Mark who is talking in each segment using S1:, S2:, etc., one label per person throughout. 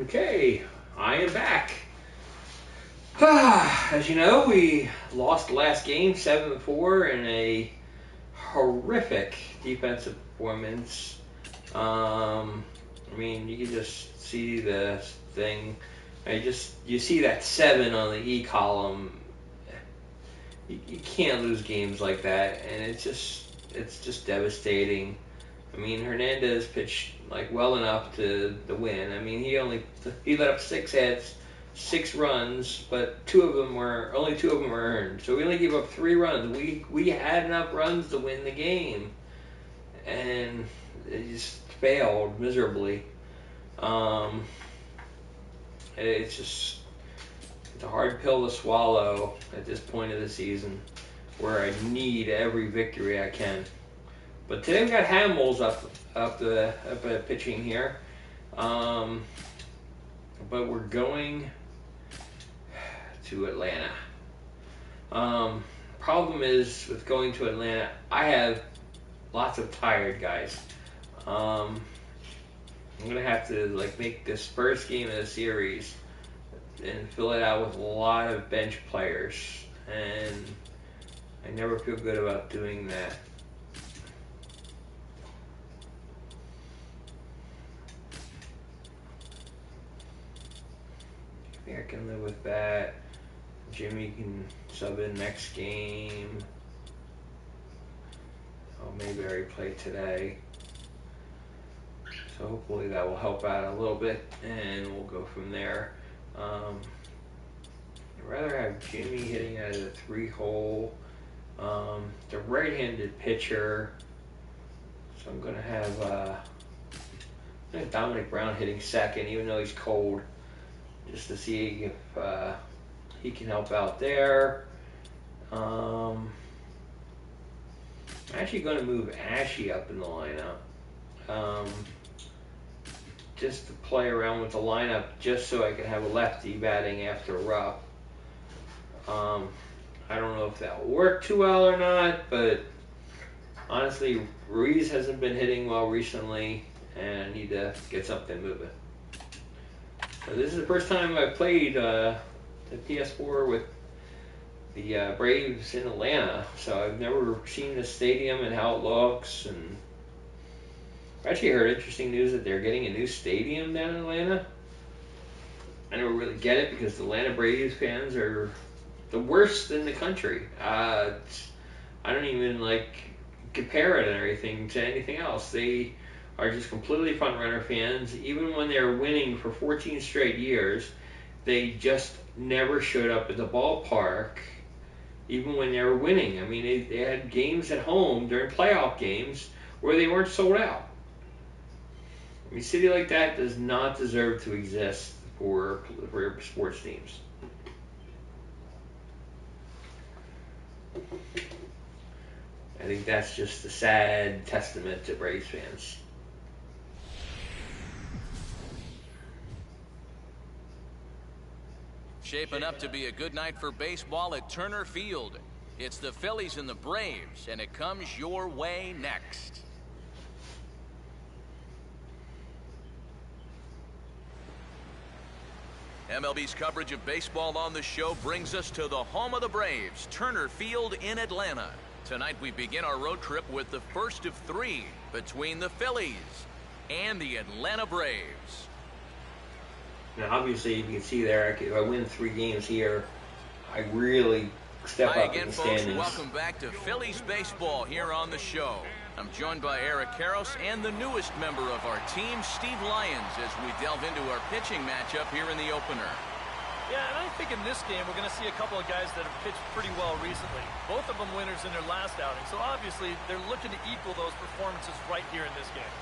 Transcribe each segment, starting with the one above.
S1: Okay, I am back. As you know, we lost the last game 7-4 in a horrific defensive performance. I mean, you can just see the thing. You see that 7 on the E column. You can't lose games like that, and it's just devastating. I mean, Hernandez pitched like well enough to win. I mean, he let up 6 hits, 6 runs, but only two of them were earned. So we only gave up 3 runs. We had enough runs to win the game, and it just failed miserably. Um, it's a hard pill to swallow at this point of the season, where I need every victory I can. But today we got Hamels up pitching here. But we're going to Atlanta. Problem is with going to Atlanta, I have lots of tired guys. I'm gonna have to make this first game of the series and fill it out with a lot of bench players, and I never feel good about doing that. I can live with that. Jimmy can sub in next game. Oh, Mayberry played today. So hopefully that will help out a little bit, and we'll go from there. I'd rather have Jimmy hitting out of the 3-hole. The right-handed pitcher. So I'm going to have Dominic Brown hitting second, even though he's cold, just to see if he can help out there. I'm actually going to move Ashy up in the lineup, just to play around with the lineup, just so I can have a lefty batting after Rupp. I don't know if that will work too well or not, but honestly, Ruiz hasn't been hitting well recently, and I need to get something moving. So this is the first time I've played the PS4 with the Braves in Atlanta, so I've never seen the stadium and how it looks. And I actually heard interesting news that they're getting a new stadium down in Atlanta. I never really get it because the Atlanta Braves fans are the worst in the country. I don't even compare it and everything to anything else. They are just completely front runner fans. Even when they're winning for 14 straight years, they just never showed up at the ballpark. Even when they were winning, I mean, they had games at home during playoff games where they weren't sold out. I mean, a city like that does not deserve to exist for sports teams. I think that's just a sad testament to Braves fans.
S2: Shaping up to be a good night for baseball at Turner Field. It's the Phillies and the Braves, and it comes your way next. MLB's coverage of baseball on the show brings us to the home of the Braves, Turner Field in Atlanta. Tonight we begin our road trip with the first of 3 between the Phillies and the Atlanta Braves.
S1: Now, obviously, you can see there, if I win 3 games here, I really step up in the standings.
S2: Folks, welcome back to Phillies baseball here on the show. I'm joined by Eric Karros and the newest member of our team, Steve Lyons, as we delve into our pitching matchup here in the opener.
S3: Yeah, and I think in this game we're going to see a couple of guys that have pitched pretty well recently. Both of them winners in their last outing, so obviously they're looking to equal those performances right here in this game.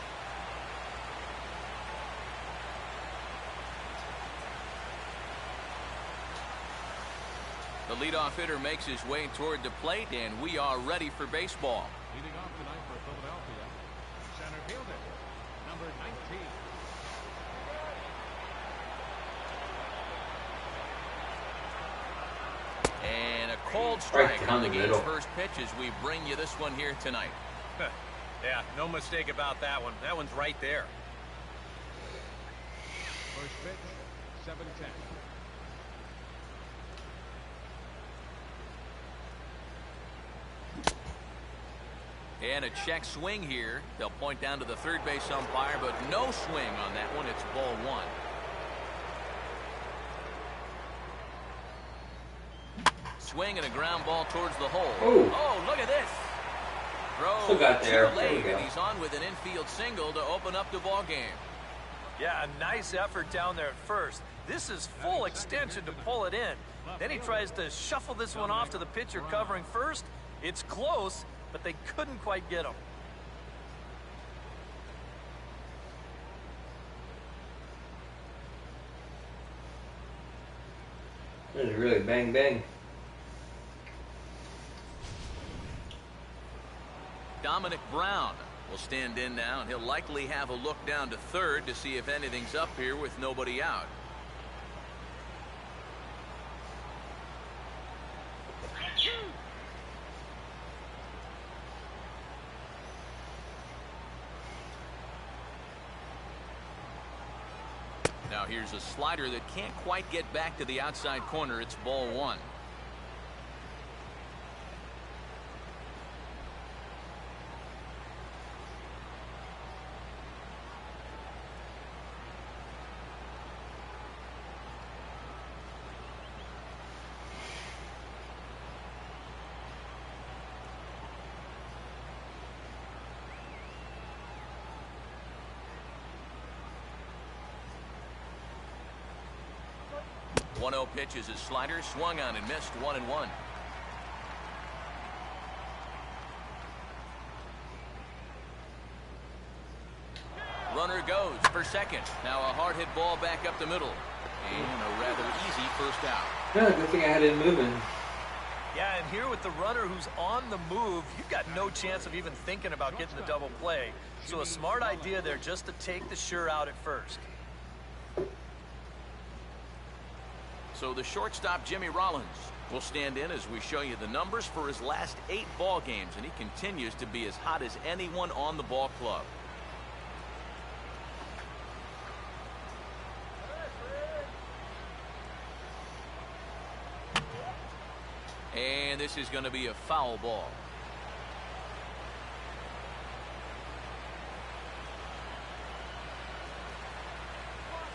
S2: The leadoff hitter makes his way toward the plate, and we are ready for baseball.
S4: Leading off tonight for Philadelphia, center fielder, number 19.
S2: And a cold strike on the game's first pitch as we bring you this one here tonight.
S5: Yeah, no mistake about that one. That one's right there.
S4: First pitch, 7-10.
S2: And a check swing here. They'll point down to the third base umpire, but no swing on that one. It's ball one. Swing and a ground ball towards the hole. Oh, look at this. Throw
S1: Still got there.
S2: too late, and he's on with an infield single to open up the ball game.
S3: Yeah, a nice effort down there at first. This is full extension to pull it in. Then he tries to shuffle this one off to the pitcher covering first. It's close, but they couldn't quite get him.
S1: This is really bang bang.
S2: Dominic Brown will stand in now, and he'll likely have a look down to third to see if anything's up here with nobody out. Now here's a slider that can't quite get back to the outside corner. It's ball one. One 0 pitch is his slider, swung on and missed. 1-1. Runner goes for second. Now a hard hit ball back up the middle. And a rather easy first out.
S1: Yeah, good thing I had it moving.
S3: Yeah, and here with the runner who's on the move, you've got no chance of even thinking about getting the double play. So a smart idea there just to take the sure out at first.
S2: So the shortstop, Jimmy Rollins, will stand in as we show you the numbers for his last 8 ball games, and he continues to be as hot as anyone on the ball club. And this is going to be a foul ball.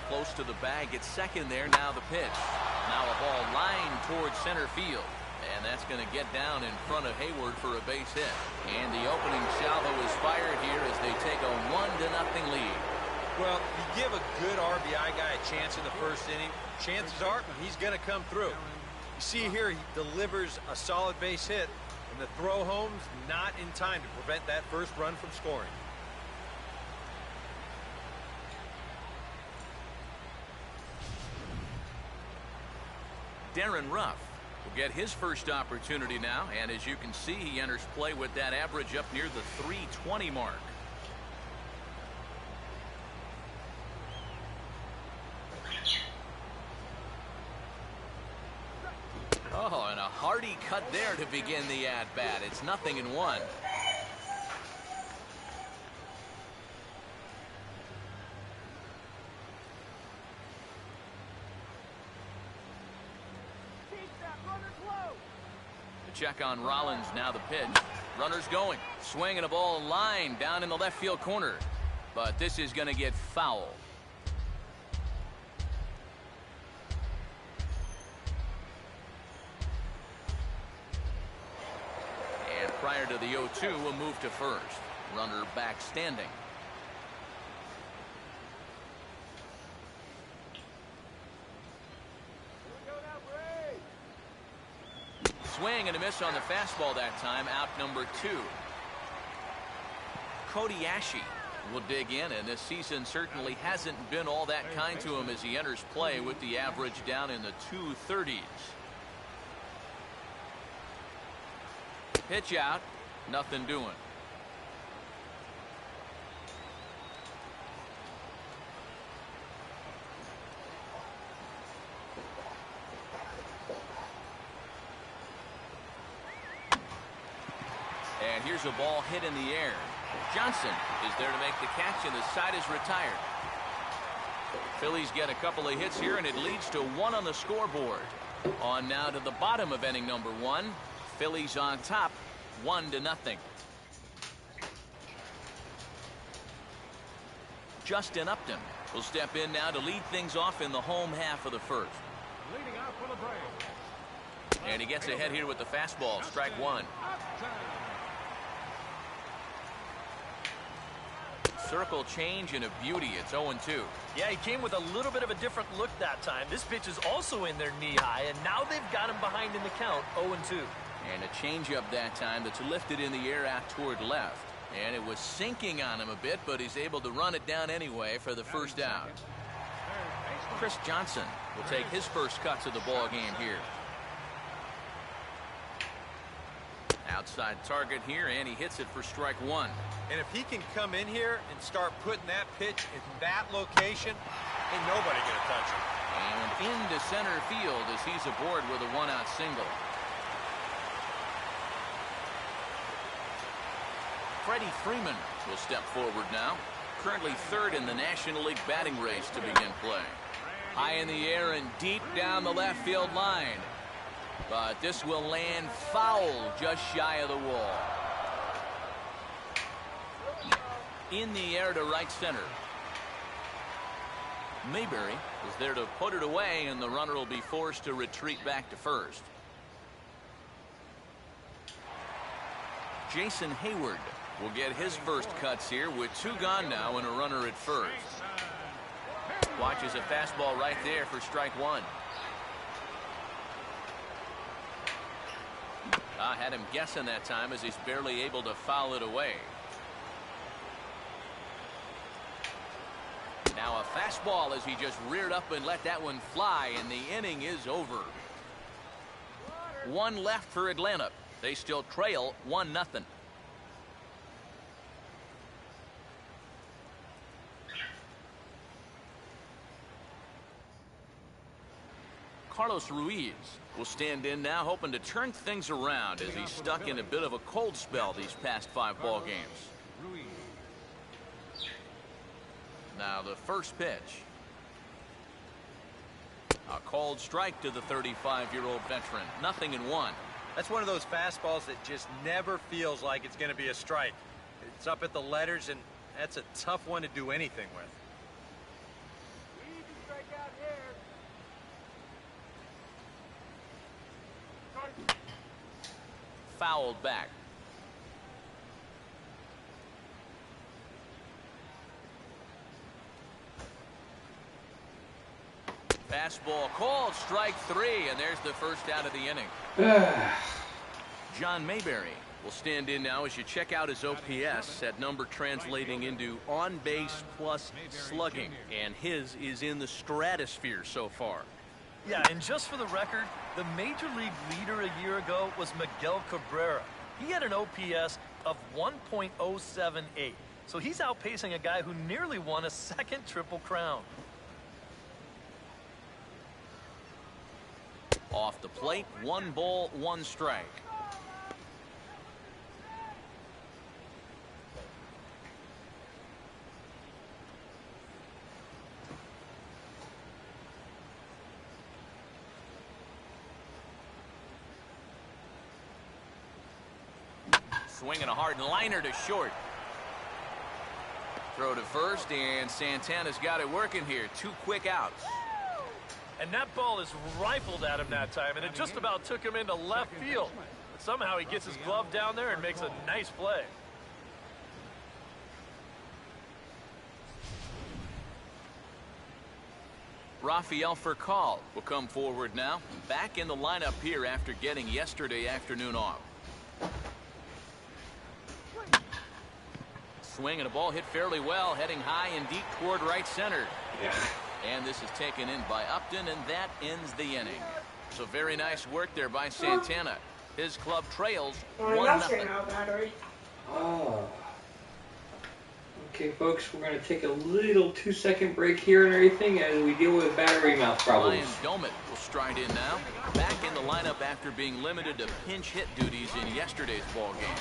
S2: Close to the bag, it's second there. Now the pitch. Now a ball lined towards center field. And that's going to get down in front of Hayward for a base hit. And the opening salvo is fired here as they take a 1-0 lead.
S5: Well, you give a good RBI guy a chance in the first inning, chances are he's going to come through. You see here, he delivers a solid base hit, and the throw home's not in time to prevent that first run from scoring.
S2: Darren Ruff will get his first opportunity now, and as you can see, he enters play with that average up near the 320 mark. Oh, and a hearty cut there to begin the at-bat. It's 0-1. Check on Rollins. Now the pitch. Runner's going. Swing and a ball line down in the left field corner. But this is going to get foul. And prior to the 0-2, we'll move to first. Runner back standing. Swing and a miss on the fastball that time. Out number 2. Cody Ashe will dig in, and this season certainly hasn't been all that kind to him as he enters play with the average down in the 230s. Pitch out, nothing doing. And here's a ball hit in the air. Johnson is there to make the catch, and the side is retired. Phillies get a couple of hits here, and it leads to 1 on the scoreboard. On now to the bottom of inning number 1. Phillies on top, 1-0. Justin Upton will step in now to lead things off in the home half of the first.
S4: Leading out for the Braves.
S2: And he gets ahead here with the fastball, strike 1. Circle change and a beauty. It's 0-2.
S3: Yeah, he came with a little bit of a different look that time. This pitch is also in there knee high, and now they've got him behind in the count, 0-2.
S2: And a changeup that time that's lifted in the air out toward left. And it was sinking on him a bit, but he's able to run it down anyway for the first out. Chris Johnson will take his first cut to the ball game here. Outside target here, and he hits it for strike 1.
S5: And if he can come in here and start putting that pitch in that location, ain't nobody gonna touch him.
S2: And into center field as he's aboard with a 1-out single. Freddie Freeman will step forward now. Currently 3rd in the National League batting race to begin play. High in the air and deep down the left field line. But this will land foul just shy of the wall. In the air to right center. Mayberry is there to put it away, and the runner will be forced to retreat back to first. Jason Hayward will get his first cuts here with 2 gone now and a runner at first. Watches a fastball right there for strike 1. I had him guessing that time as he's barely able to foul it away. Now a fastball as he just reared up and let that one fly, and the inning is over. 1 left for Atlanta. They still trail 1-0. Carlos Ruiz will stand in now, hoping to turn things around as he's stuck in a bit of a cold spell these past 5 ball games. Now the first pitch. A called strike to the 35-year-old veteran. 0-1.
S5: That's one of those fastballs that just never feels like it's going to be a strike. It's up at the letters, and that's a tough one to do anything with.
S2: Fouled back. Fastball called, strike 3, and there's the first out of the inning. John Mayberry will stand in now as you check out his OPS, that number translating into on base plus slugging, and his is in the stratosphere so far.
S3: Yeah, and just for the record, the major league leader a year ago was Miguel Cabrera. He had an OPS of 1.078, so he's outpacing a guy who nearly won a 2nd Triple Crown.
S2: Off the plate, 1 ball, 1 strike. Swinging a hard liner to short. Throw to first, and Santana's got it working here. 2 quick outs.
S3: And that ball is rifled at him that time, and it just about took him into left field. But somehow he gets his glove down there and makes a nice play.
S2: Rafael Furcal will come forward now. Back in the lineup here after getting yesterday afternoon off. Swing and a ball hit fairly well, heading high and deep toward right center.
S1: Yeah.
S2: And this is taken in by Upton, and that ends the inning. So very nice work there by Santana. His club trails 1-0.
S1: Oh. Okay, folks, we're going to take a little 2-second break here and everything as we deal with battery mouth problems.
S2: Ryan Domet will stride in now. Back in the lineup after being limited to pinch hit duties in yesterday's ball game.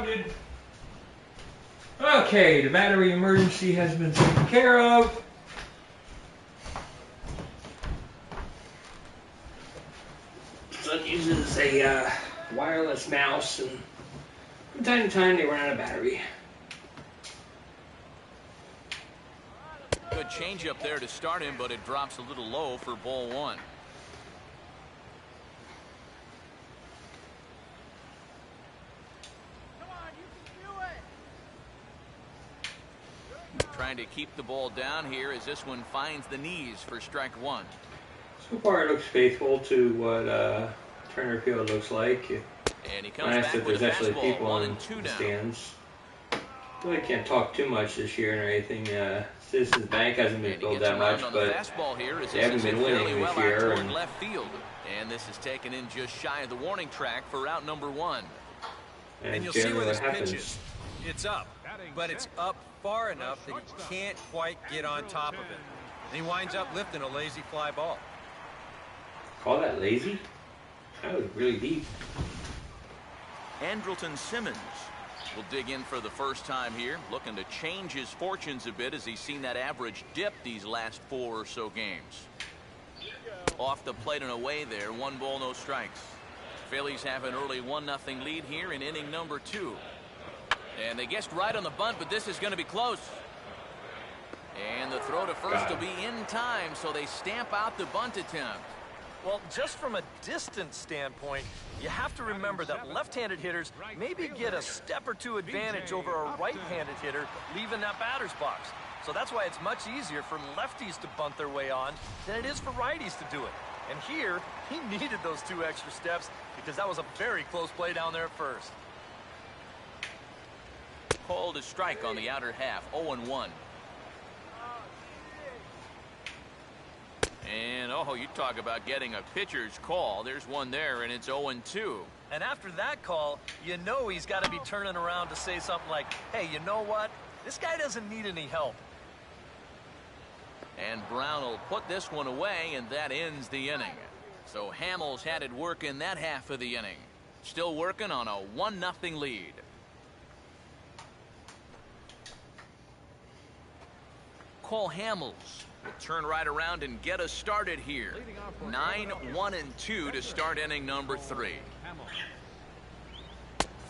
S1: grounded. Okay, the battery emergency has been taken care of. Son uses a wireless mouse, and from time to time they run out of battery.
S2: Good change up there to start him, but it drops a little low for ball one. Trying to keep the ball down here as this one finds the knees for strike one.
S1: So far it looks faithful to what Turner Field looks like.
S2: And he comes back with a
S1: actually
S2: fastball,
S1: people
S2: 1
S1: in
S2: and 2
S1: the
S2: now.
S1: stands. Really can't talk too much this year or anything. Citizens Bank hasn't been
S2: And he
S1: built
S2: gets
S1: that
S2: around
S1: much,
S2: on the
S1: but
S2: fastball here as
S1: they
S2: this
S1: haven't
S2: is hit
S1: been winning
S2: fairly
S1: this
S2: well
S1: year,
S2: out toward
S1: and-
S2: left field. And this is taken in just shy of the warning track for out number one.
S5: And you'll see where this pitch is. It's up, but it's up far enough that he can't quite get on top of it. And he winds up lifting a lazy fly ball.
S1: Call that lazy? That was really deep.
S2: Andrelton Simmons will dig in for the first time here, looking to change his fortunes a bit as he's seen that average dip these last 4 or so games. Off the plate and away there, 1 ball, no strikes. Phillies have an early 1-0 lead here in inning number 2. And they guessed right on the bunt, but this is going to be close. And the throw to first will be in time, so they stamp out the bunt attempt.
S3: Well, just from a distance standpoint, you have to remember that left-handed hitters maybe get a step or two advantage over a right-handed hitter leaving that batter's box. So that's why it's much easier for lefties to bunt their way on than it is for righties to do it. And here, he needed those 2 extra steps because that was a very close play down there at first.
S2: Called a strike on the outer half, 0-1. And, oh, you talk about getting a pitcher's call. There's one there, and it's 0-2.
S3: And after that call, you know he's got to be turning around to say something like, hey, you know what? This guy doesn't need any help.
S2: And Brown will put this one away, and that ends the inning. So Hamels had it work in that half of the inning. Still working on a 1-0 lead. Cole Hamels will turn right around and get us started here. 9-1-2 to start inning number 3.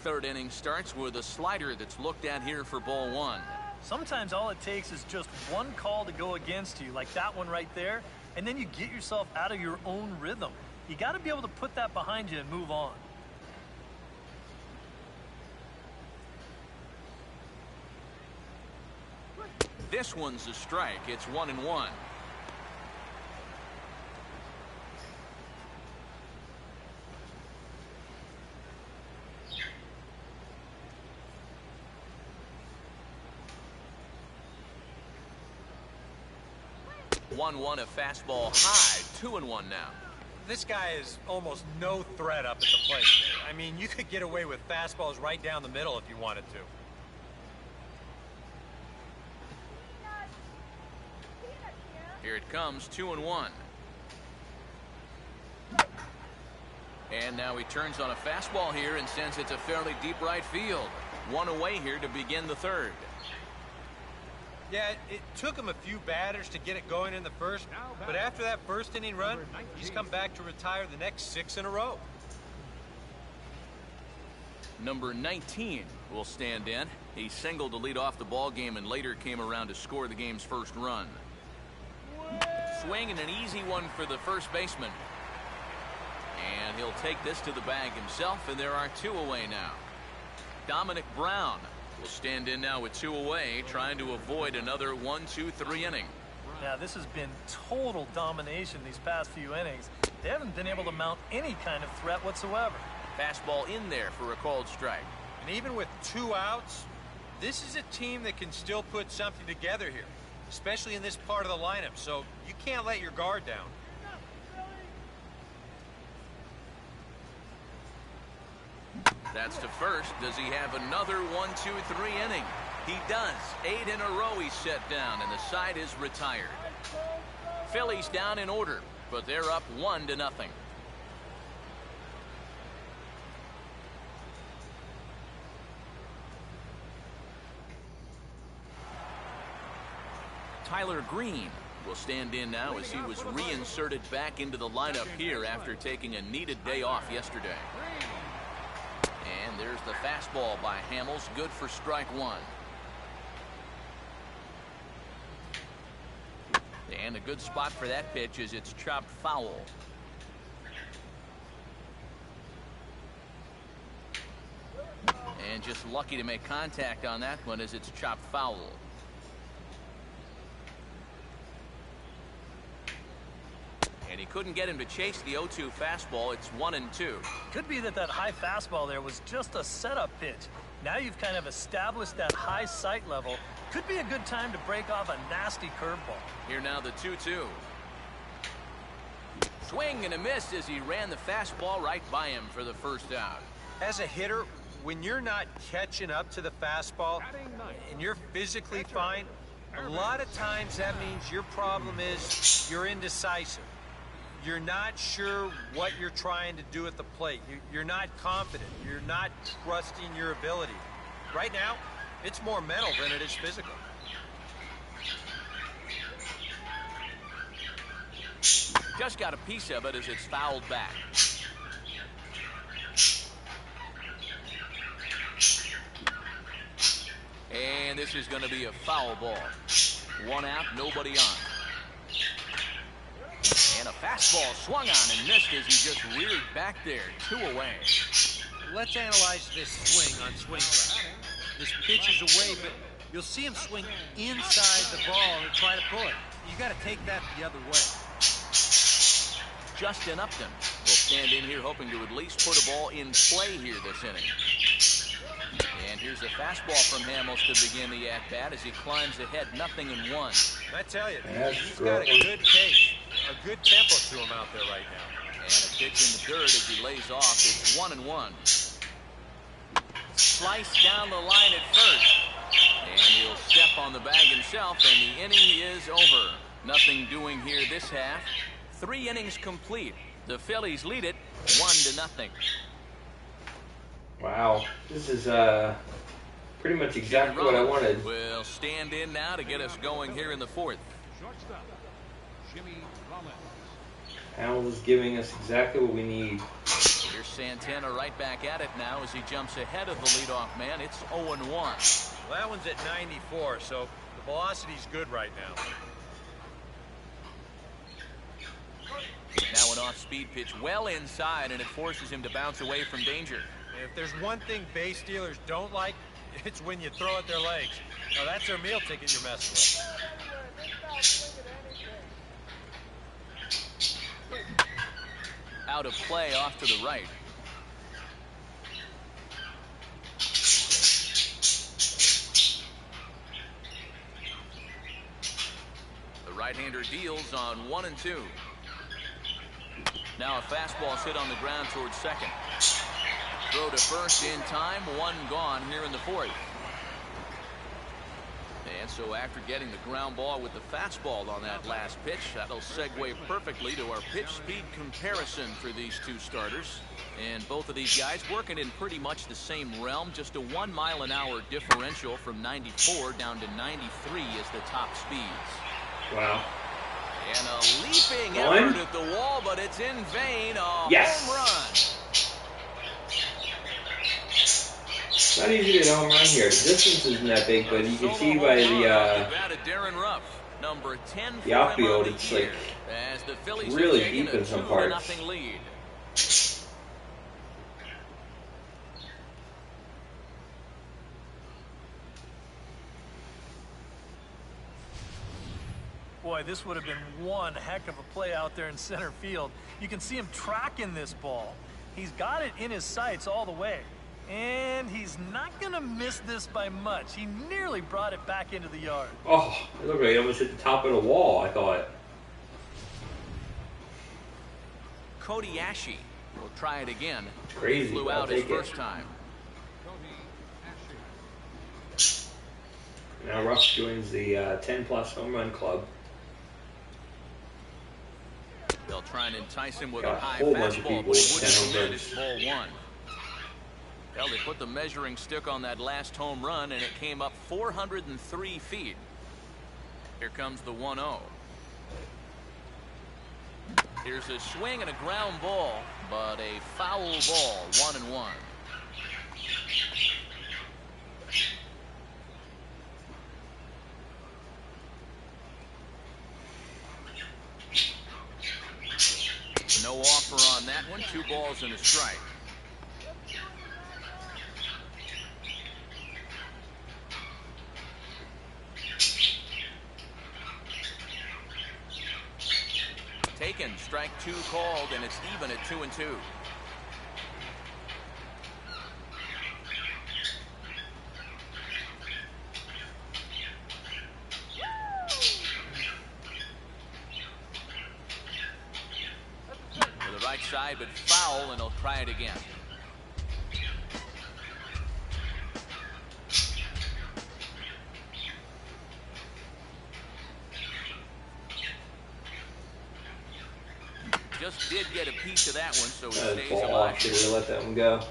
S2: Third inning starts with a slider that's looked at here for ball 1.
S3: Sometimes all it takes is just one call to go against you, like that one right there, and then you get yourself out of your own rhythm. You got to be able to put that behind you and move on.
S2: This one's a strike. It's 1-1. A fastball high, 2-1 now.
S5: This guy is almost no threat up at the plate. I mean, you could get away with fastballs right down the middle if you wanted to.
S2: Here it comes, 2-1. And now he turns on a fastball here and sends it to fairly deep right field. 1 away here to begin the third.
S5: Yeah, it took him a few batters to get it going in the first, but after that first inning run, he's come back to retire the next 6 in a row.
S2: Number 19 will stand in. He singled to lead off the ball game and later came around to score the game's first run. Swing and an easy one for the first baseman. And he'll take this to the bag himself, and there are 2 away now. Dominic Brown will stand in now with 2 away, trying to avoid another 1-2-3 inning.
S3: Now, this has been total domination these past few innings. They haven't been able to mount any kind of threat whatsoever.
S2: Fastball in there for a called strike.
S5: And even with 2 outs, this is a team that can still put something together here, especially in this part of the lineup, so you can't let your guard down.
S2: That's to first. Does he have another 1-2-3 inning? He does. 8 in a row he's set down, and the side is retired. Phillies down in order, but they're up 1-0. Tyler Greene will stand in now as he was reinserted back into the lineup here after taking a needed day off yesterday. And there's the fastball by Hamels, good for strike one. And a good spot for that pitch is it's chopped foul. And just lucky to make contact on that one as it's chopped foul. And he couldn't get him to chase the 0-2 fastball. It's 1-2.
S3: Could be that high fastball there was just a setup pitch. Now you've kind of established that high sight level. Could be a good time to break off a nasty curveball.
S2: Here now the 2-2. Swing and a miss as he ran the fastball right by him for the first out.
S5: As a hitter, when you're not catching up to the fastball and you're physically fine, a lot of times that means your problem is you're indecisive. You're not sure what you're trying to do at the plate. You're not confident. You're not trusting your ability. Right now, it's more mental than it is physical.
S2: Just got a piece of it as it's fouled back. And this is going to be a foul ball. One out, nobody on. And a fastball swung on and missed as he just reared back there. 2 away.
S5: Let's analyze this swing on swing track. This pitch is away, but you'll see him swing inside the ball and try to pull it. You got to take that the other way.
S2: Justin Upton will stand in here hoping to at least put a ball in play here this inning. And here's a fastball from Hamels to begin the at-bat as he climbs ahead 0-1.
S5: I tell you, he's got a good pace, a good tempo to him out there right now.
S2: And a pitch in the dirt as he lays off. It's 1-1. Slice down the line at first. And he'll step on the bag himself, and the inning is over. Nothing doing here this half. 3 innings complete. The Phillies lead it 1-0.
S1: Wow, this is pretty much exactly what I wanted.
S2: Will stand in now to get us going here in the 4th.
S4: Shortstop, Jimmy Rollins.
S1: Hamels is giving us exactly what we need.
S2: Here's Santana right back at it now as he jumps ahead of the leadoff man. It's 0-1.
S5: Well, that one's at 94, so the velocity's good right now.
S2: Now an off-speed pitch well inside, and it forces him to bounce away from danger.
S5: If there's one thing base stealers don't like, it's when you throw at their legs. Now that's their meal ticket you're messing with.
S2: Out of play off to the right. The right-hander deals on 1-2. Now a fastball hit on the ground towards second. Throw to first in time, 1 gone here in the 4th. And so after getting the ground ball with the fastball on that last pitch, that'll segue perfectly to our pitch speed comparison for these 2 starters. And both of these guys working in pretty much the same realm, just a 1 mile-an-hour differential from 94 down to 93 is the top speeds.
S1: Wow.
S2: And a leaping effort at the wall, but it's in vain. A home run.
S1: It's not easy to hit a home run here. The distance isn't that big, but you can see by the outfield, it's like really deep in some parts.
S3: Boy, this would have been one heck of a play out there in center field. You can see him tracking this ball. He's got it in his sights all the way. And he's not going to miss this by much. He nearly brought it back into the yard.
S1: Oh, it looked like he almost hit the top of the wall, I thought.
S2: Cody Ashe will try it again.
S1: Crazy.
S2: Flew out his first time.
S1: Now Ruff joins the 10-plus home run club.
S2: They'll try and entice him with
S1: Got
S2: a high
S1: whole bunch of
S2: fastball,
S1: people
S2: but he
S1: with 10
S2: wouldn't
S1: home
S2: commit. It's ball 1. Well, they put the measuring stick on that last home run, and it came up 403 feet. Here comes the 1-0. Here's a swing and a ground ball, but a foul ball, 1-1. No offer on that one. 2 balls and a strike. Taken, strike 2 called, and it's even at 2-2. To the right side, but foul, and he'll try it again. Just did get a piece of that one, so he stays alive.
S1: Should have let that one go.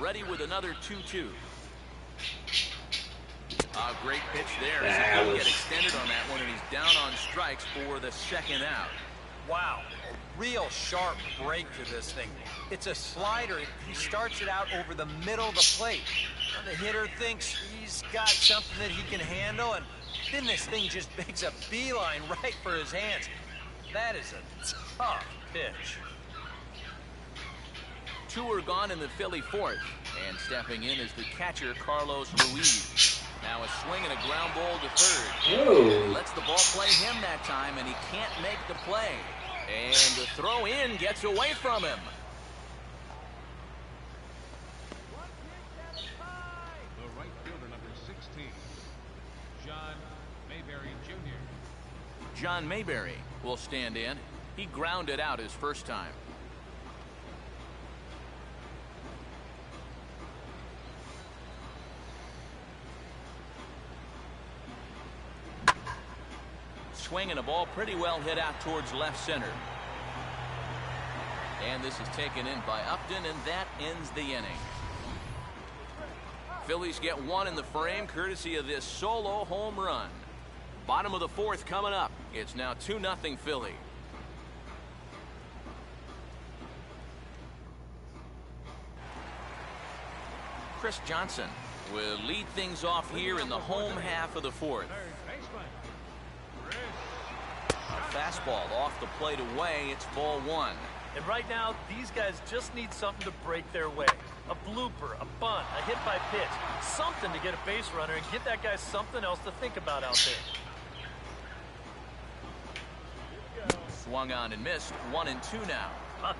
S2: Ready with another 2-2. Great pitch there. He couldn't get extended on that one, and he's down on strikes for the second out.
S5: Wow, a real sharp break to this thing. It's a slider. He starts it out over the middle of the plate. Now the hitter thinks he's got something that he can handle, and then this thing just makes a beeline right for his hands. That is a tough pitch.
S2: 2 are gone in the Philly fourth, and stepping in is the catcher, Carlos Ruiz. Now a swing and a ground ball to third.
S1: Whoa.
S2: Lets the ball play him that time, and he can't make the play. And the throw in gets away from him.
S4: The right fielder, number 16, John Mayberry Jr.
S2: John Mayberry will stand in. He grounded out his first time. Swing and a ball pretty well hit out towards left center. And this is taken in by Upton, and that ends the inning. Phillies get 1 in the frame courtesy of this solo home run. Bottom of the fourth coming up. It's now 2-0 Philly. Chris Johnson will lead things off here in the home half of the fourth. Fastball off the plate away. It's ball 1.
S3: And right now, these guys just need something to break their way. A blooper, a bunt, a hit by pitch. Something to get a base runner and give that guy something else to think about out there.
S2: Swung on and missed. 1-2 now.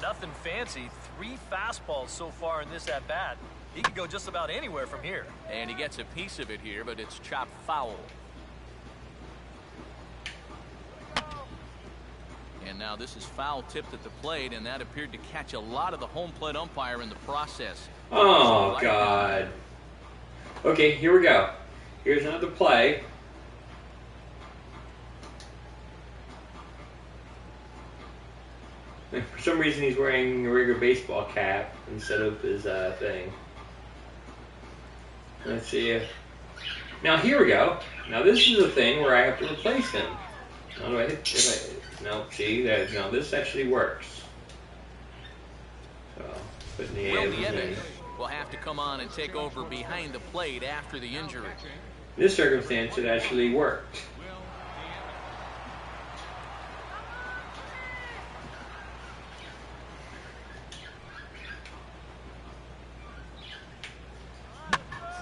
S3: Nothing fancy. 3 fastballs so far in this at-bat. He could go just about anywhere from here.
S2: And he gets a piece of it here, but it's chopped foul. And now this is foul tipped at the plate, and that appeared to catch a lot of the home plate umpire in the process.
S1: Oh, God. Okay, here we go. Here's another play. For some reason, he's wearing a regular baseball cap instead of his thing. Let's see. Now, here we go. Now, this is the thing where I have to replace him. How do I hit? No, see, no, this actually works. So, putting the
S2: Evans will have to come on and take over behind the plate after the injury.
S1: In this circumstance, it actually worked.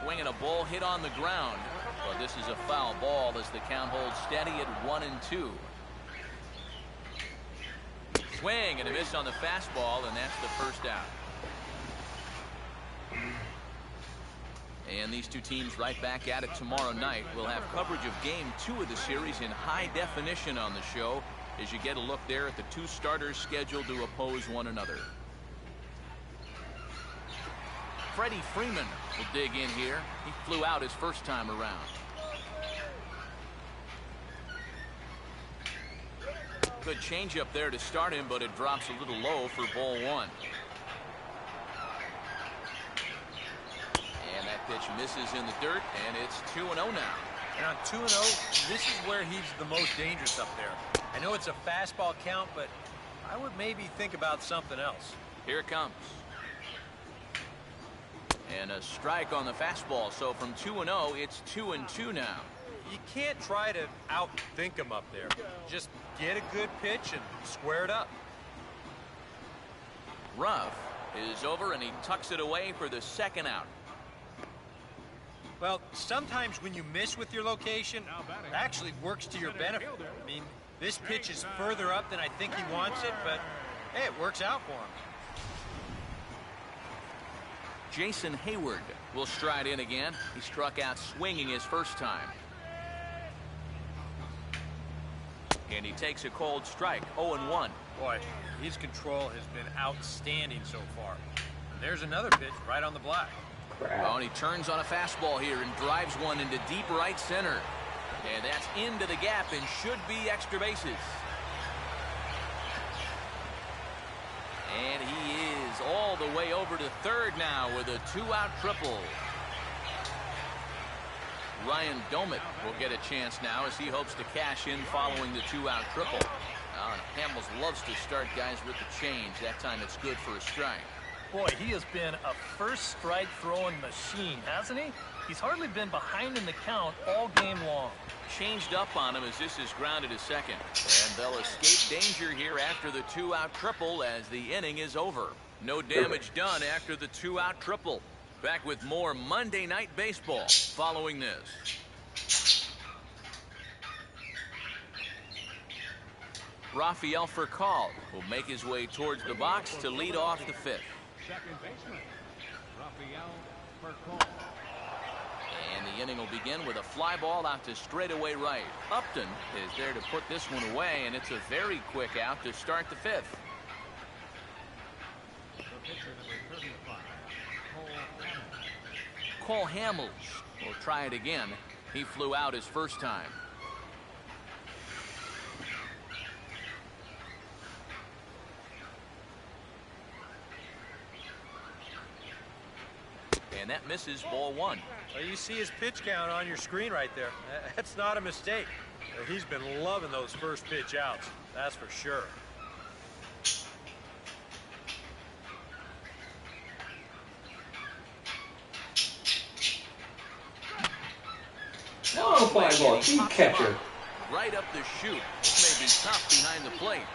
S2: Swinging a ball hit on the ground, but this is a foul ball as the count holds steady at 1-2. Swing and a miss on the fastball, and that's the first out. And these two teams right back at it tomorrow night. We'll have coverage of game 2 of the series in high definition on the show as you get a look there at the 2 starters scheduled to oppose one another. Freddie Freeman will dig in here. He flew out his first time around. Good changeup there to start him, but it drops a little low for ball 1. And that pitch misses in the dirt, and it's 2-0 now.
S5: And on 2-0, this is where he's the most dangerous up there. I know it's a fastball count, but I would maybe think about something else.
S2: Here it comes. And a strike on the fastball. So from 2-0, it's 2-2 now.
S5: You can't try to outthink him up there. Just get a good pitch and square it up.
S2: Ruff is over, and he tucks it away for the second out.
S5: Well, sometimes when you miss with your location, it actually works to your benefit. I mean, this pitch is further up than I think he wants it, but hey, it works out for him.
S2: Jason Hayward will stride in again. He struck out swinging his first time. And he takes a cold strike, 0-1.
S5: Boy, his control has been outstanding so far. There's another pitch right on the black.
S2: Oh, and he turns on a fastball here and drives one into deep right center. And that's into the gap and should be extra bases. And he is all the way over to third now with a 2-out triple. Ryan Domit will get a chance now as he hopes to cash in following the 2-out triple. Hamels loves to start guys with the change. That time it's good for a strike.
S3: Boy, he has been a first strike throwing machine, hasn't he? He's hardly been behind in the count all game long.
S2: Changed up on him as this is grounded to second. And they'll escape danger here after the 2-out triple as the inning is over. No damage done after the 2-out triple. Back with more Monday Night Baseball following this. Rafael Furcal will make his way towards the box to lead off the fifth.
S4: Second baseman, Rafael Furcal.
S2: And the inning will begin with a fly ball out to straightaway right. Upton is there to put this one away, and it's a very quick out to start the fifth.
S4: The pitcher, number 35,
S2: Cole Hamels will try it again. He flew out his first time. And that misses, ball one.
S5: Well, you see his pitch count on your screen right there. That's not a mistake. He's been loving those first pitch outs, that's for sure.
S1: No fly ball, keep catcher.
S2: Right up the chute. This may be tough behind the plate.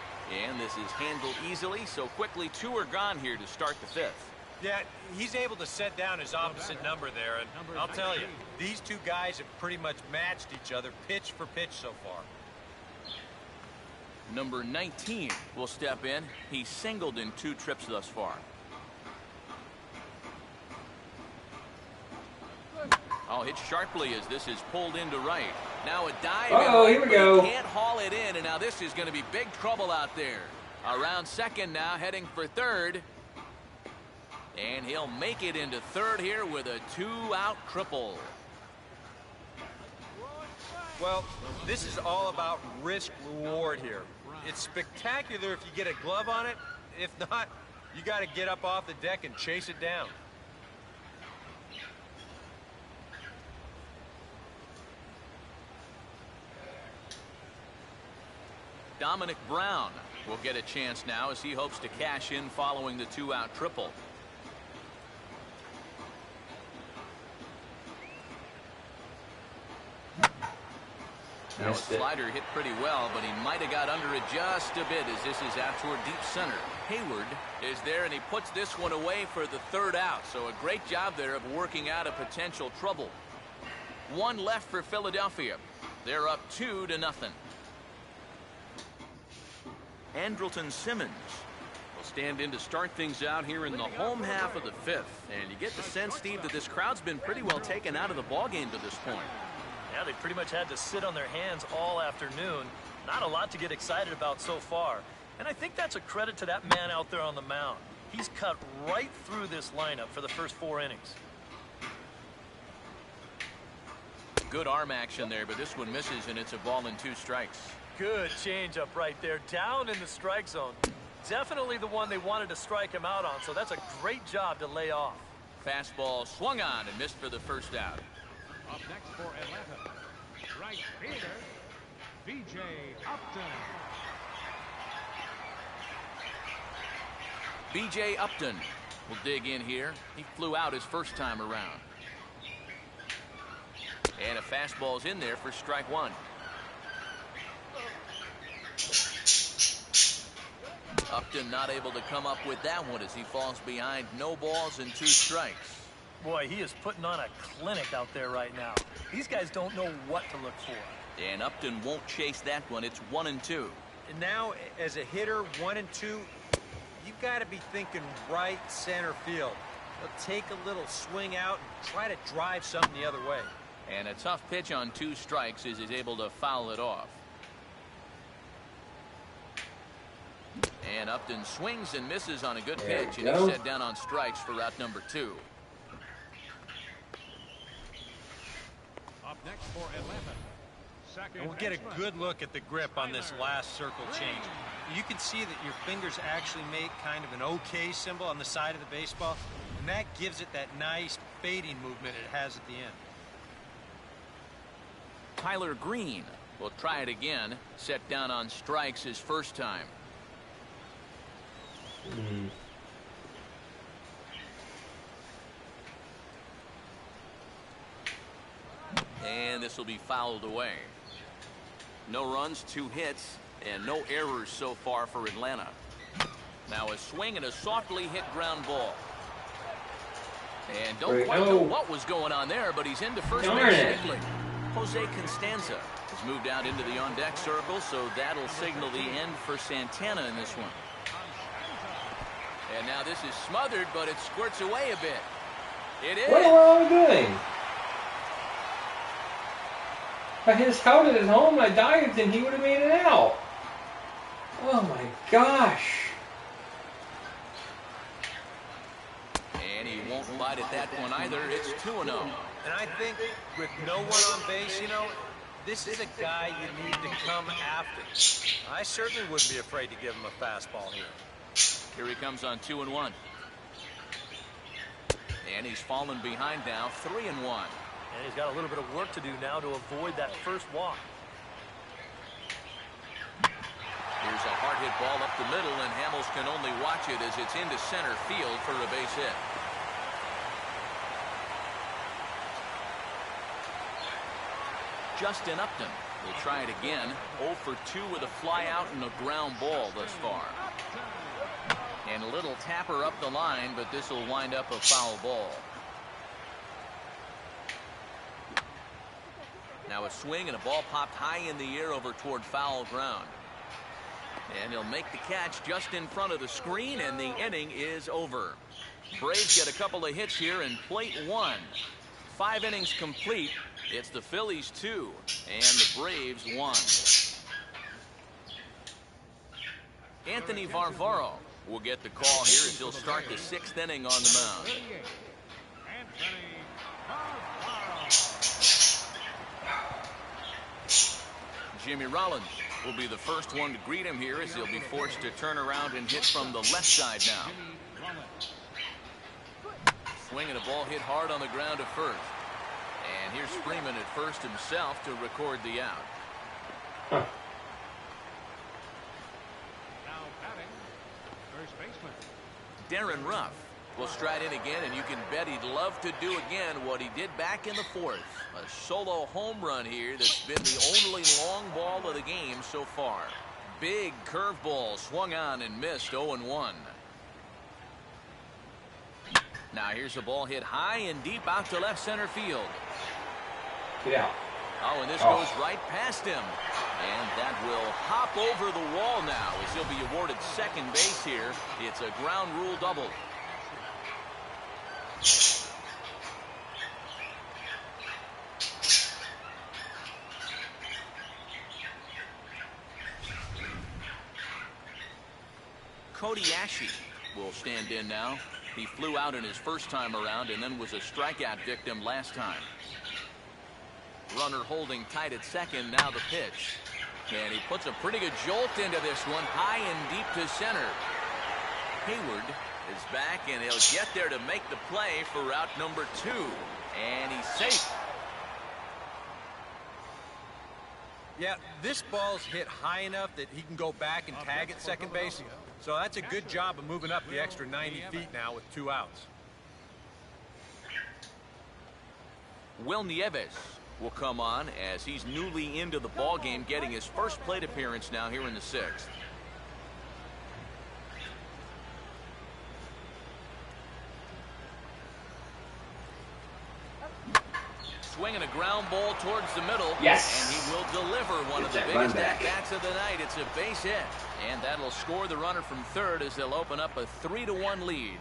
S2: And this is handled easily, so quickly 2 are gone here to start the fifth.
S5: Yeah, he's able to set down his opposite number there, and I'll tell you, these two guys have pretty much matched each other pitch for pitch so far.
S2: Number 19 will step in. He's singled in 2 trips thus far. Oh, hit sharply as this is pulled into right. Now a dive.
S1: Uh-oh, here we go.
S2: He can't haul it in, and now this is going to be big trouble out there. Around second now, heading for third. And he'll make it into third here with a 2-out triple.
S5: Well, this is all about risk-reward here. It's spectacular if you get a glove on it. If not, you got to get up off the deck and chase it down.
S2: Dominic Brown will get a chance now as he hopes to cash in following the 2-out triple. Now a slider hit pretty well, but he might have got under it just a bit as this is out toward deep center. Hayward is there, and he puts this one away for the 3rd out. So a great job there of working out a potential trouble. 1 left for Philadelphia. They're up 2-0. Andrelton Simmons will stand in to start things out here in the home half of the 5th. And you get the sense, Steve, that this crowd's been pretty well taken out of the ballgame to this point.
S3: Yeah, they pretty much had to sit on their hands all afternoon. Not a lot to get excited about so far. And I think that's a credit to that man out there on the mound. He's cut right through this lineup for the first 4 innings.
S2: Good arm action there, but this one misses, and it's a ball and 2 strikes.
S3: Good changeup right there, down in the strike zone. Definitely the one they wanted to strike him out on, so that's a great job to lay off.
S2: Fastball swung on and missed for the first out.
S4: Up next for Atlanta, right fielder, B.J. Upton.
S2: B.J. Upton will dig in here. He flew out his first time around. And a fastball's in there for strike one. Upton not able to come up with that one as he falls behind. No balls and 2 strikes.
S3: Boy, he is putting on a clinic out there right now. These guys don't know what to look for.
S2: And Upton won't chase that one. It's 1-2.
S5: And now, as a hitter, 1 and 2, you've got to be thinking right center field. He'll take a little swing out and try to drive something the other way.
S2: And a tough pitch on 2 strikes as he's able to foul it off. And Upton swings and misses on a good pitch, and he's set down on strikes for out number 2.
S4: Up next for Atlanta, second.
S5: And we'll get a good look at the grip on this last circle change. You can see that your fingers actually make kind of an OK symbol on the side of the baseball, and that gives it that nice fading movement it has at the end.
S2: Tyler Greene will try it again. Set down on strikes his first time. And this will be fouled away. No runs, 2 hits, and no errors so far for Atlanta. Now a swing and a softly hit ground ball. And don't quite know what was going on there, but he's into first base safely. Jose Constanza has moved out into the on-deck circle, so that'll signal the end for Santana in this one. And now this is smothered, but it squirts away a bit. It is.
S1: What are we doing? If I just held it at home, I dived, and he would have made it out. Oh my gosh.
S2: And he won't bite at that one either. It's 2-0.
S5: And I think with no one on base, you know, this is a guy you need to come after. I certainly wouldn't be afraid to give him a fastball here.
S2: Here he comes on 2-1. And he's fallen behind now, 3-1.
S3: And he's got a little bit of work to do now to avoid that first walk.
S2: Here's a hard hit ball up the middle, and Hamels can only watch it as it's into center field for a base hit. Justin Upton will try it again. 0 for 2 with a fly out and a ground ball thus far. And a little tapper up the line, but this will wind up a foul ball. Now a swing and a ball popped high in the air over toward foul ground. And he'll make the catch just in front of the screen, and the inning is over. Braves get a couple of hits here in plate 1. 5 innings complete. It's the Phillies 2 and the Braves 1. Anthony Varvaro will get the call here as he'll start the 6th inning on the mound. Jimmy Rollins will be the first one to greet him here as he'll be forced to turn around and hit from the left side now. Swinging a ball hit hard on the ground to first. And here's Freeman at first himself to record the out.
S4: Now batting, first baseman
S2: Darren Ruff will stride in again, and you can bet he'd love to do again what he did back in the 4th. A solo home run here that's been the only long ball of the game so far. Big curveball swung on and missed. 0-1. Now here's a ball hit high and deep out to left center field.
S1: Get out.
S2: Oh, and this goes right past him. And that will hop over the wall now as he'll be awarded second base here. It's a ground rule double. Cody Ashe will stand in now. He flew out in his first time around and then was a strikeout victim last time. Runner holding tight at second. Now the pitch. And he puts a pretty good jolt into this one. High and deep to center. Hayward is back, and he'll get there to make the play for route number 2. And he's safe.
S5: Yeah, this ball's hit high enough that he can go back and tag at second base. So that's a good job of moving up the extra 90 feet now with 2 outs.
S2: Will Nieves will come on as he's newly into the ball game, getting his first plate appearance now here in the 6th. Swinging a ground ball towards the middle.
S1: Yes.
S2: And he will deliver one of the biggest at-bats of the night. It's a base hit. And that'll score the runner from third as they'll open up a 3-1 lead.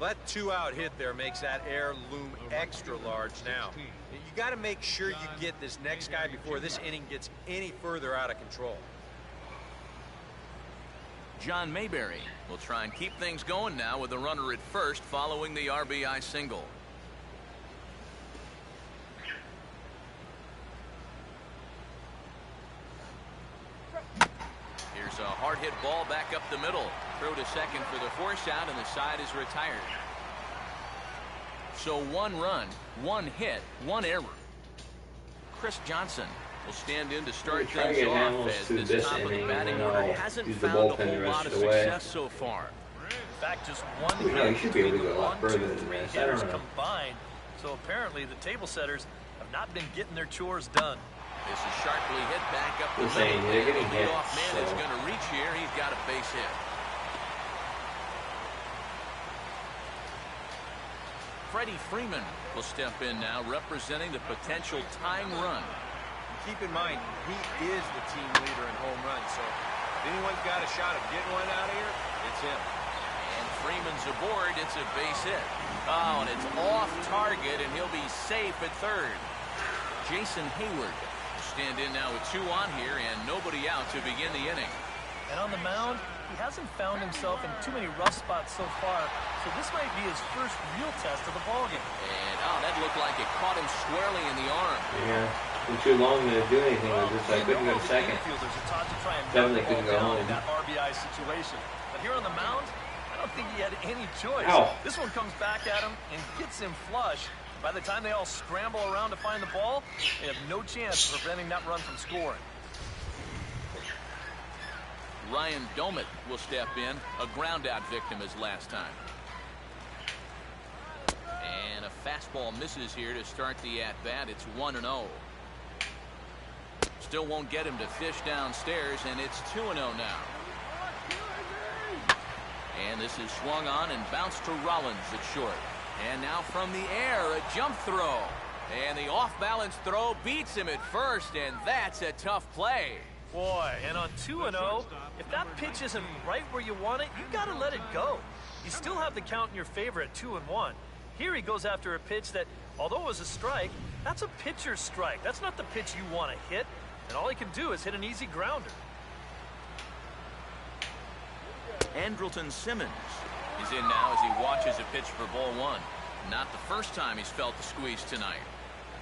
S5: That 2-out hit there makes that air loom extra large now. You got to make sure you get this next guy before this inning gets any further out of control.
S2: John Mayberry will try and keep things going now with the runner at first following the RBI single. Here's a hard hit ball back up the middle. Throw to second for the force out, and the side is retired. So 1 run, 1 hit, 1 error. Chris Johnson will stand in to start things off as this top of the batting order hasn't found a whole lot of success so far.
S3: In fact, just 1
S1: No, you
S3: hit
S1: should be able to
S3: between
S1: go a
S3: the
S1: lot
S3: 1,
S1: further
S3: 2,
S1: than
S3: 3
S1: this. I don't
S3: hitters
S1: know.
S3: combined. So apparently the table setters have not been getting their chores done.
S2: This is sharply hit back up the
S1: They're saying
S2: middle.
S1: they're
S2: The
S1: getting hit,
S2: leadoff man is
S1: so.
S2: going to reach here. He's got a base hit. Freddie Freeman will step in now, representing the potential tying run.
S5: Keep in mind, he is the team leader in home runs, so if anyone's got a shot of getting one out of here, it's him.
S2: And Freeman's aboard. It's a base hit. Oh, and it's off target, and he'll be safe at third. Jason Hayward will stand in now with 2 on here and nobody out to begin the inning.
S3: And on the mound, he hasn't found himself in too many rough spots so far, so this might be his first real test of the ballgame.
S2: And, oh, that looked like it caught him squarely in the arm.
S1: Yeah, been too long to do anything with this. I couldn't go to second.
S3: Infielders are taught to try and
S1: Definitely
S3: knock the
S1: couldn't
S3: ball
S1: go
S3: down in
S1: home.
S3: that RBI situation. But here on the mound, I don't think he had any choice.
S1: Ow.
S3: This one comes back at him and gets him flush. By the time they all scramble around to find the ball, they have no chance of preventing that run from scoring.
S2: Ryan Domit will step in, a ground-out victim as last time. And a fastball misses here to start the at-bat. It's 1-0. Still won't get him to fish downstairs, and it's 2-0 now. And this is swung on and bounced to Rollins at short. And now from the air, a jump throw. And the off-balance throw beats him at first, and that's a tough play.
S3: Boy, and on 2-0, if that pitch isn't right where you want it, you got to let it go. You still have the count in your favor at 2-1. Here he goes after a pitch that, although it was a strike, that's a pitcher's strike. That's not the pitch you want to hit, and all he can do is hit an easy grounder.
S2: Andrelton Simmons is in now as he watches a pitch for ball 1. Not the first time he's felt the squeeze tonight.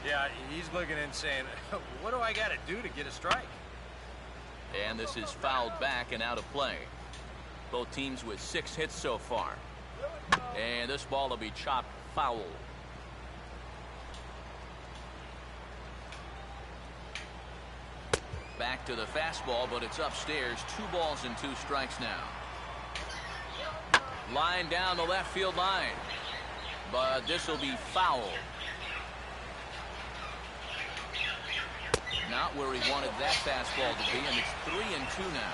S5: Yeah, he's looking and saying, what do I got to do to get a strike?
S2: And this is fouled back and out of play. Both teams with 6 hits so far. And this ball will be chopped foul. Back to the fastball, but it's upstairs. 2 balls and 2 strikes now. Line down the left field line. But this will be foul. Not where he wanted that fastball to be, and it's 3-2 now.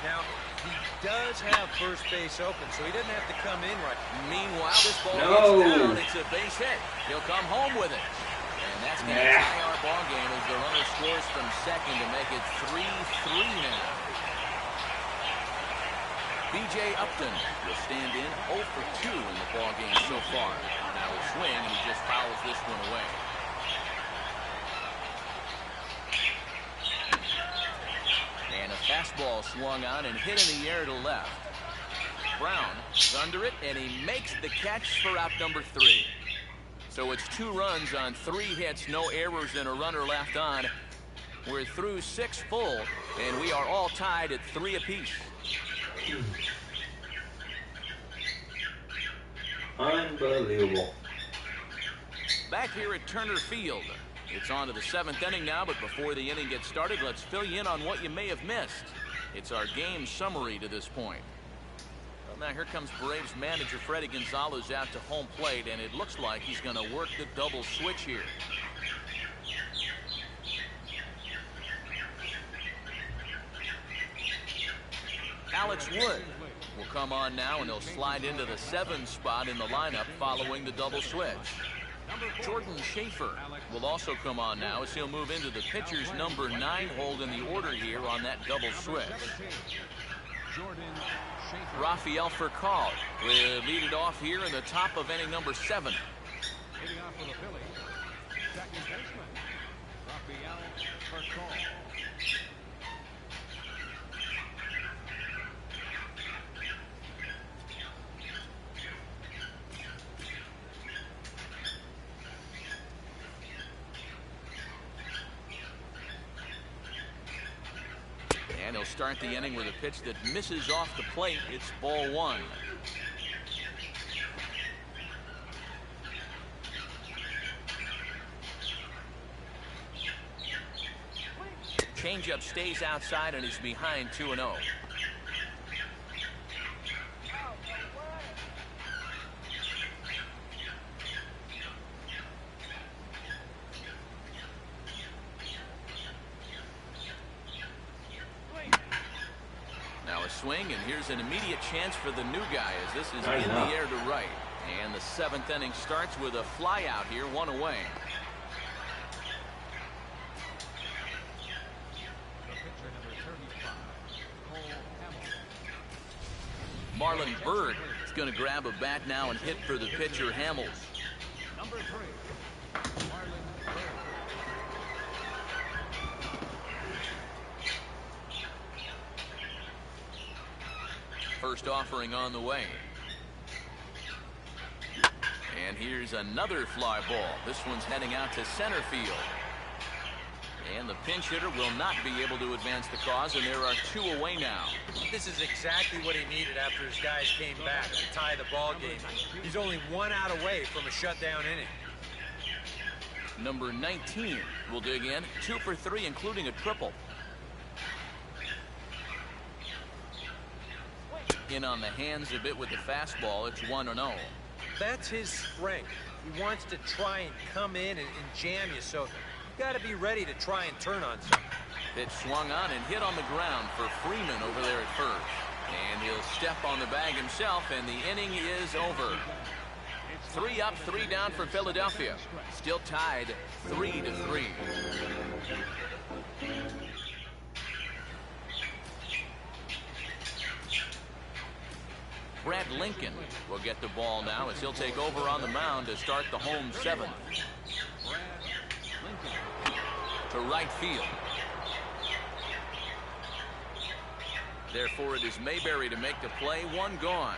S5: Now, he does have first base open, so he doesn't have to come in right.
S2: Meanwhile, this ball
S1: No.
S2: gets down. It's a base hit. He'll come home with it. And that's going to tie our ball game as the runner scores from second to make it 3-3 now. B.J. Upton will stand in 0 for 2 in the ball game so far. Now a swing, and he just fouls this one away. And a fastball swung on and hit in the air to left. Brown is under it, and he makes the catch for out number 3. So it's 2 runs on 3 hits, no errors, and a runner left on. We're through 6 full, and we are all tied at 3 apiece.
S1: Unbelievable.
S2: Back here at Turner Field. It's on to the 7th inning now, but before the inning gets started, let's fill you in on what you may have missed. It's our game summary to this point. Well, now here comes Braves manager Freddie Gonzalez out to home plate, and it looks like he's going to work the double switch here. Alex Wood will come on now, and he'll slide into the 7 spot in the lineup following the double switch. Jordan Schaefer will also come on now as he'll move into the pitcher's number 9 hold in the order here on that double switch. Rafael Furcal will lead it off here in the top of inning number 7.
S4: Hitting off for the Phillies, second baseman, Rafael Furcal.
S2: And he'll start the inning with a pitch that misses off the plate. It's ball 1. Changeup stays outside and is behind 2-0. Now a swing, and here's an immediate chance for the new guy as this is in the air to right. And the 7th inning starts with a fly out here, 1 away. Marlon Byrd is going to grab a bat now and hit for the pitcher, Hamels.
S4: Number 3, Marlon Byrd.
S2: First offering on the way. And here's another fly ball. This one's heading out to center field. And the pinch hitter will not be able to advance the cause, and there are 2 away now.
S5: This is exactly what he needed after his guys came back to tie the ball game. He's only 1 out away from a shutdown inning.
S2: Number 19 will dig in, 2 for 3, including a triple. In on the hands a bit with the fastball. It's 1-0.
S5: That's his strength. He wants to try and come in and jam you, so you got to be ready to try and turn on something.
S2: Pitch swung on and hit on the ground for Freeman over there at first. And he'll step on the bag himself, and the inning is over. 3 up, 3 down for Philadelphia. Still tied 3-3. Brad Lincoln will get the ball now as he'll take over on the mound to start the home 7th. To right field. Therefore, it is Mayberry to make the play. 1 gone.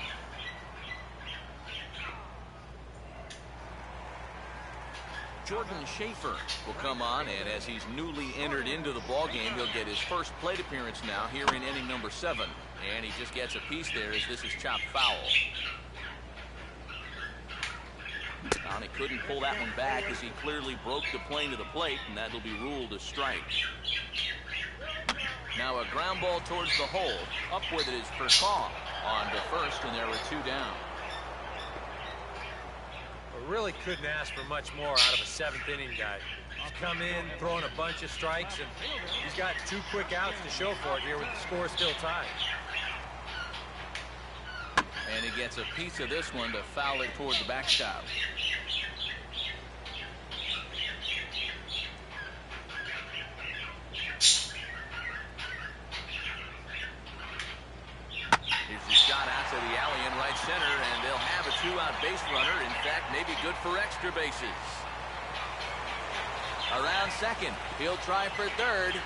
S2: Jordan Schaefer will come on, and as he's newly entered into the ball game, he'll get his first plate appearance now here in inning number 7. And he just gets a piece there as this is chopped foul. And he couldn't pull that one back as he clearly broke the plane to the plate, and that'll be ruled a strike. Now a ground ball towards the hole. Up with it is Furcal on to first, and there were 2 down.
S5: Really couldn't ask for much more out of a 7th inning guy. He's come in, throwing a bunch of strikes, and he's got 2 quick outs to show for it here with the score still tied.
S2: And he gets a piece of this one to foul it toward the backstop. Here's the shot out to the alley in right center, and they'll have a 2-out base runner. In fact, maybe good for extra bases. Around second, he'll try for third.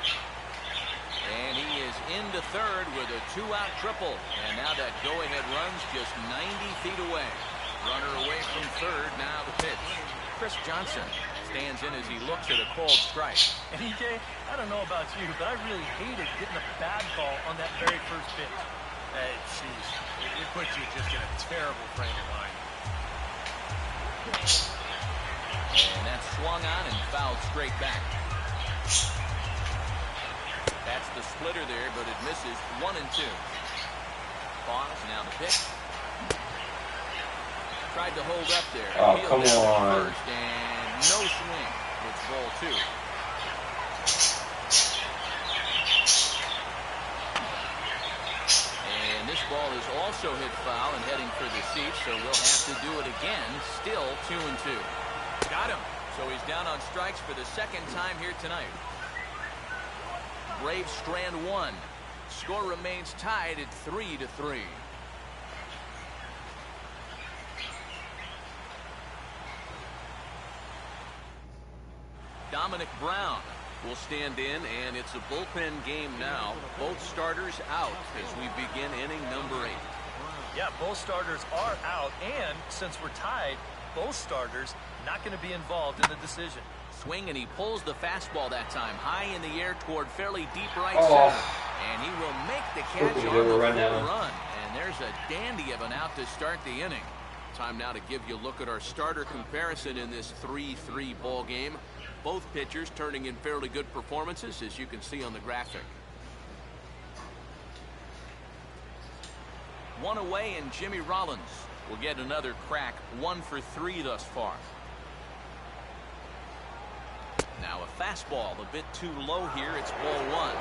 S2: And he is into third with a 2-out triple. And now that go-ahead run's just 90 feet away. Runner away from third, now the pitch. Chris Johnson stands in as he looks at a called strike.
S3: And EJ, I don't know about you, but I really hated getting a bad ball on that very first pitch.
S5: Hey, jeez, it puts you just in a terrible frame of mind.
S2: And that's swung on and fouled straight back. That's the splitter there, but it misses. 1-2. Pause, now the pitch. Tried to hold up there.
S1: Oh,
S2: Field
S1: come
S2: down
S1: on.
S2: first, and no swing. It's ball 2. And this ball is also hit foul and heading for the seats, so we'll have to do it again. Still 2-2. Got him. So he's down on strikes for the second time here tonight. Braves strand 1. Score remains tied at 3-3. Dominic Brown will stand in, and it's a bullpen game now. Both starters out as we begin inning number 8.
S3: Yeah, both starters are out, and since we're tied, both starters not going to be involved in the decision.
S2: Swing, and he pulls the fastball that time high in the air toward fairly deep right
S1: Oh.
S2: center. And he will make the catch
S1: Ooh,
S2: on
S1: they
S2: the
S1: were
S2: full
S1: run down.
S2: run. And there's a dandy of an out to start the inning. Time now to give you a look at our starter comparison in this 3-3 ball game. Both pitchers turning in fairly good performances, as you can see on the graphic. One away, and Jimmy Rollins will get another crack. 1 for 3 thus far. Now a fastball a bit too low here. It's ball 1.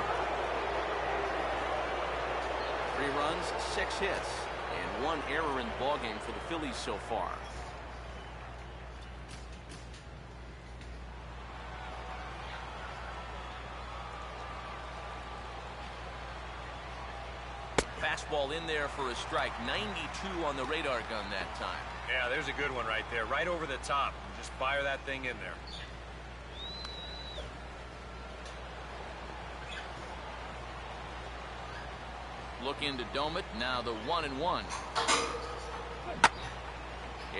S2: 3 runs, 6 hits, and 1 error in the ball game for the Phillies so far. Fastball in there for a strike. 92 on the radar gun that time.
S5: Yeah, there's a good one right there. Right over the top. Just fire that thing in there.
S2: Look into dome it. Now the 1-1.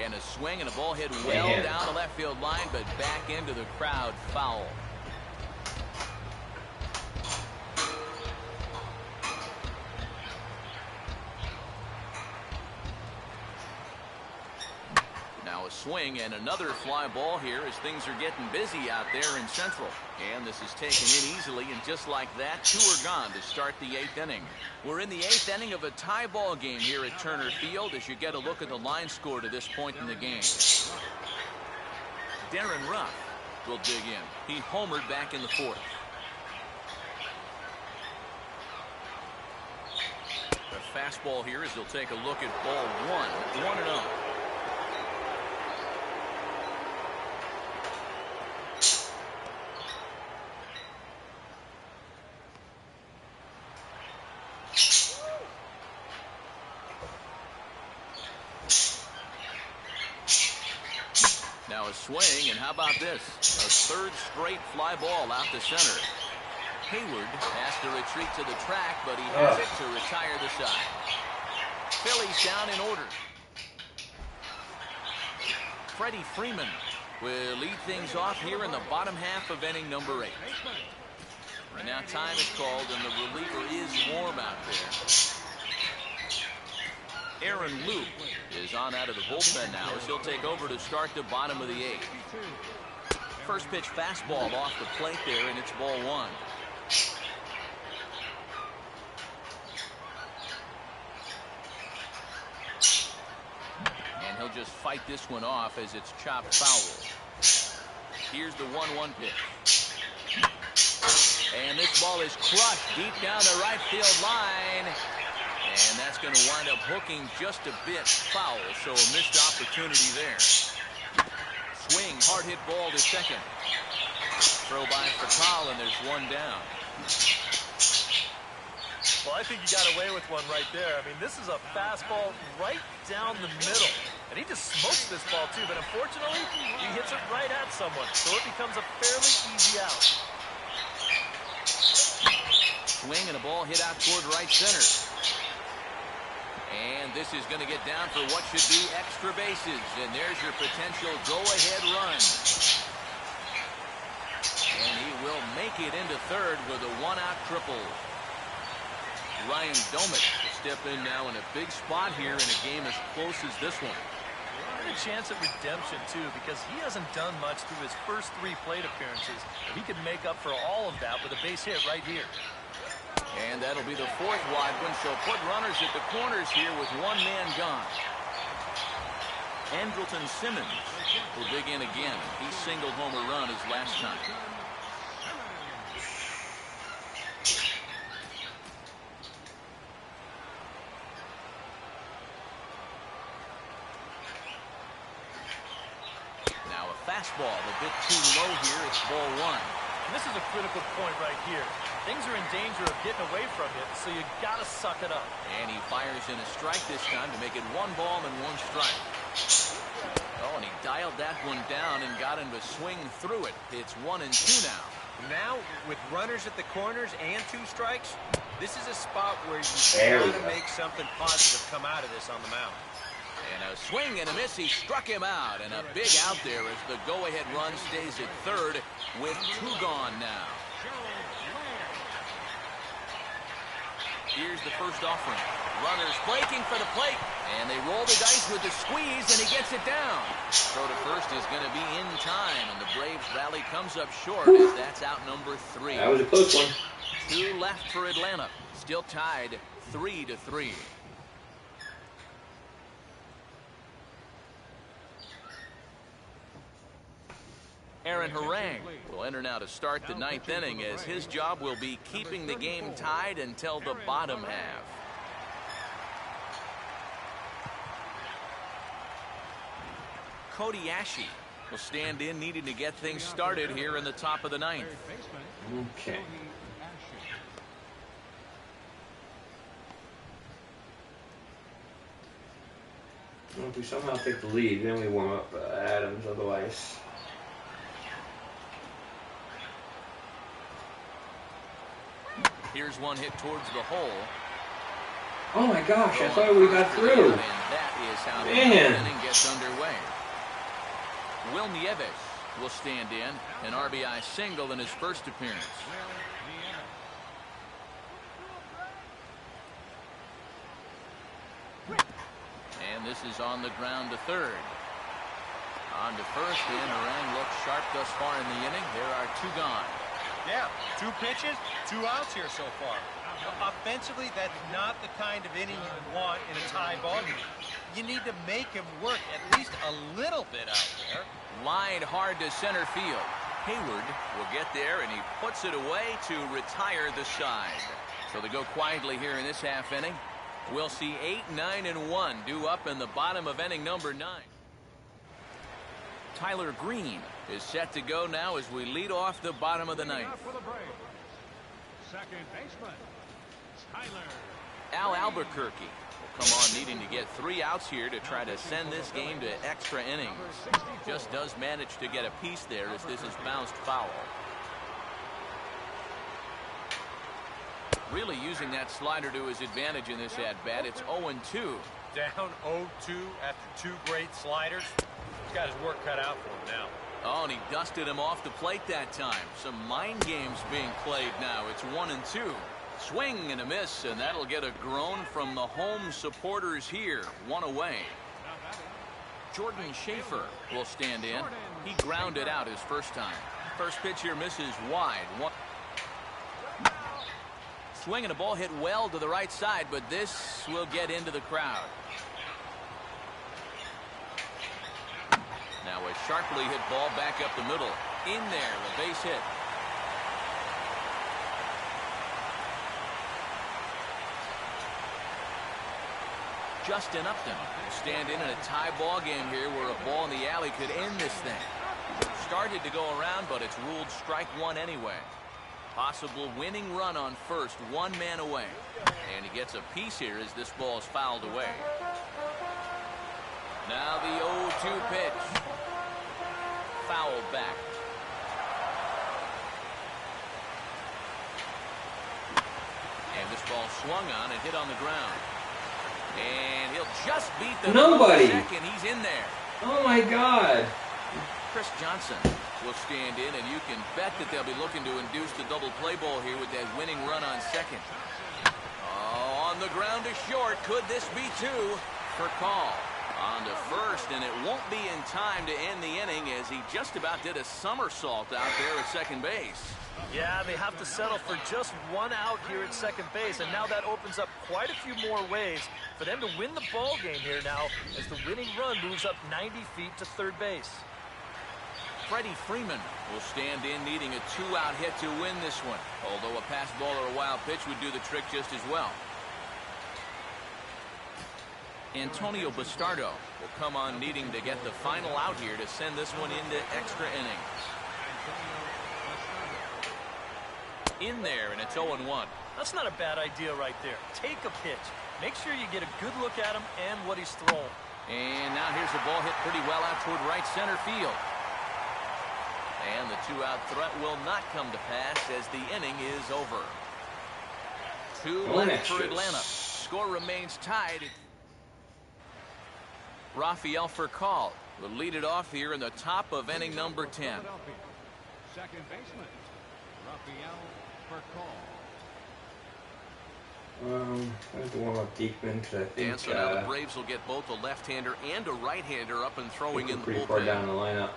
S2: And a swing and a ball hit well
S1: Man.
S2: down the left field line, but back into the crowd. Foul. Now a swing and another fly ball here as things are getting busy out there in Central. And this is taken in easily, and just like that, 2 are gone to start the 8th inning. We're in the 8th inning of a tie ball game here at Turner Field as you get a look at the line score to this point in the game. Darren Ruff will dig in. He homered back in the 4th. The fastball here as he'll take a look at ball 1. 1-0. Now a swing, and how about this? A 3rd straight fly ball out to center. Hayward has to retreat to the track, but he has it to retire the side. Phillies down in order. Freddie Freeman will lead things off here in the bottom half of inning number 8. And now time is called, and the reliever is warm out there. Aaron Luke is on out of the bullpen now as he'll take over to start the bottom of the 8th. First pitch fastball off the plate there, and it's ball 1. And he'll just fight this one off as it's chopped foul. Here's the 1-1 pitch. And this ball is crushed deep down the right field line. And that's going to wind up hooking just a bit foul, so a missed opportunity there. Swing, hard hit ball to second. Throw by Fatal, and there's 1 down.
S3: Well, I think you got away with one right there. I mean, this is a fastball right down the middle. And he just smokes this ball, too. But unfortunately, he hits it right at someone. So it becomes a fairly easy out.
S2: Swing and a ball hit out toward right center. And this is going to get down for what should be extra bases. And there's your potential go-ahead run. And he will make it into 3rd with a 1-out triple. Ryan Domit will step in now in a big spot here in a game as close as this one.
S3: got a chance at redemption, too, because he hasn't done much through his first 3 plate appearances. He could make up for all of that with a base hit right here.
S2: And that'll be the 4th wide one, so put runners at the corners here with 1 man gone. Andrelton Simmons will dig in again. He singled home a run his last time. Now a fastball a bit too low here. It's ball 1.
S3: And this is a critical point right here. Things are in danger of getting away from you, so you got to suck it up. And he fires in a strike this time to make it 1 ball and 1 strike. Oh, and he dialed that one down and got him to swing through it. It's 1 and 2 now.
S5: Now, with runners at the corners and 2 strikes, this is a spot where you got to make something positive come out of this on the mound.
S2: And a swing and a miss. He struck him out. And a big out there as the go-ahead run stays at 3rd with 2 gone now. Here's the first offering. Runners breaking for the plate. And they roll the dice with the squeeze, and he gets it down. Throw to first is going to be in time, and the Braves rally comes up short as that's out number 3.
S1: That was a close one.
S2: 2 left for Atlanta. Still tied 3-3. Aaron Harang will enter now to start the 9th inning, as his job will be keeping the game tied until the bottom half. Cody Ashe will stand in, needing to get things started here in the top of the 9th.
S1: Okay. Well, if we somehow take the lead, then we warm up Adams, otherwise.
S2: Here's one hit towards the hole.
S1: Oh my gosh, I thought we got through.
S2: And that is how the
S1: Man.
S2: inning gets underway. Will Nieves will stand in, an RBI single in his first appearance. And this is on the ground to 3rd. On to first, and Harang looks sharp thus far in the inning. There are 2 gone.
S5: Yeah, 2 pitches, 2 outs here so far. Offensively, that's not the kind of inning you want in a tie ball game. You need to make him work at least a little bit out there.
S2: Line hard to center field. Hayward will get there, and he puts it away to retire the side. So they go quietly here in this half inning. We'll see 8, 9, and 1 due up in the bottom of inning number 9. Tyler Greene is set to go now as we lead off the bottom of the 9th.
S4: Second baseman, Tyler.
S2: Al Albuquerque will come on needing to get 3 outs here to try to send this game to extra innings. Just does manage to get a piece there as this is bounced foul. Really using that slider to his advantage in this at-bat. It's 0-2.
S5: Down 0-2 after 2 great sliders. He's got his work cut out for him now.
S2: Oh, and he dusted him off the plate that time. Some mind games being played now. It's 1-2. Swing and a miss, and that'll get a groan from the home supporters here. 1 away. Jordan Schaefer will stand in. He grounded out his first time. First pitch here misses wide. Swing and a ball hit well to the right side, but this will get into the crowd. Now a sharply hit ball back up the middle. In there, a base hit. Justin Upton will stand in a tie ball game here where a ball in the alley could end this thing. Started to go around, but it's ruled strike 1 anyway. Possible winning run on first, 1 man away. And he gets a piece here as this ball is fouled away. Now the 0-2 pitch. Fouled back. And this ball swung on and hit on the ground. And he'll just beat the
S1: Nobody.
S2: Second. He's in there.
S1: Oh my God.
S2: Chris Johnson will stand in, and you can bet that they'll be looking to induce the double play ball here with that winning run on second. Oh, on the ground to short. Could this be 2 for call? On to first, and it won't be in time to end the inning as he just about did a somersault out there at second base.
S3: Yeah, they have to settle for just one out here at second base, and now that opens up quite a few more ways for them to win the ball game here now as the winning run moves up 90 feet to third base.
S2: Freddie Freeman will stand in needing a 2-out hit to win this one, although a pass ball or a wild pitch would do the trick just as well. Antonio Bastardo will come on needing to get the final out here to send this one into extra innings. In there, and it's 0-1.
S3: That's not a bad idea right there. Take a pitch. Make sure you get a good look at him and what he's throwing.
S2: And now here's a ball hit pretty well out toward right center field. And the 2-out threat will not come to pass as the inning is over. 2 left for Atlanta. Score remains tied. Rafael Furcal will lead it off here in the top of inning number 10.
S4: Second baseman, Rafael Furcal.
S1: I have to warm up Diekman because I think
S2: And so now the Braves will get both a left-hander and a right-hander up and throwing in the
S1: pretty far
S2: bullpen.
S1: down the lineup.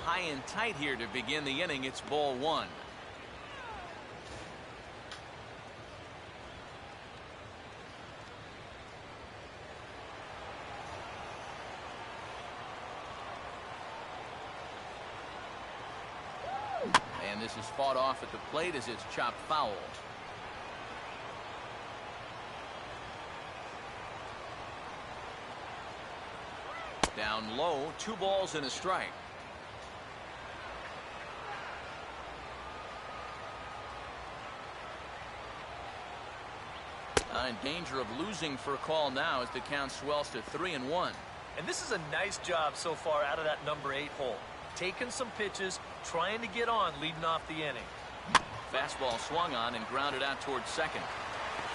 S2: High and tight here to begin the inning. It's ball 1. And this is fought off at the plate as it's chopped foul. Down low, 2 balls and a strike. In danger of losing for a call now as the count swells to 3-1.
S3: And this is a nice job so far out of that number 8 hole. Taking some pitches, trying to get on, leading off the inning.
S2: Fastball swung on and grounded out towards second.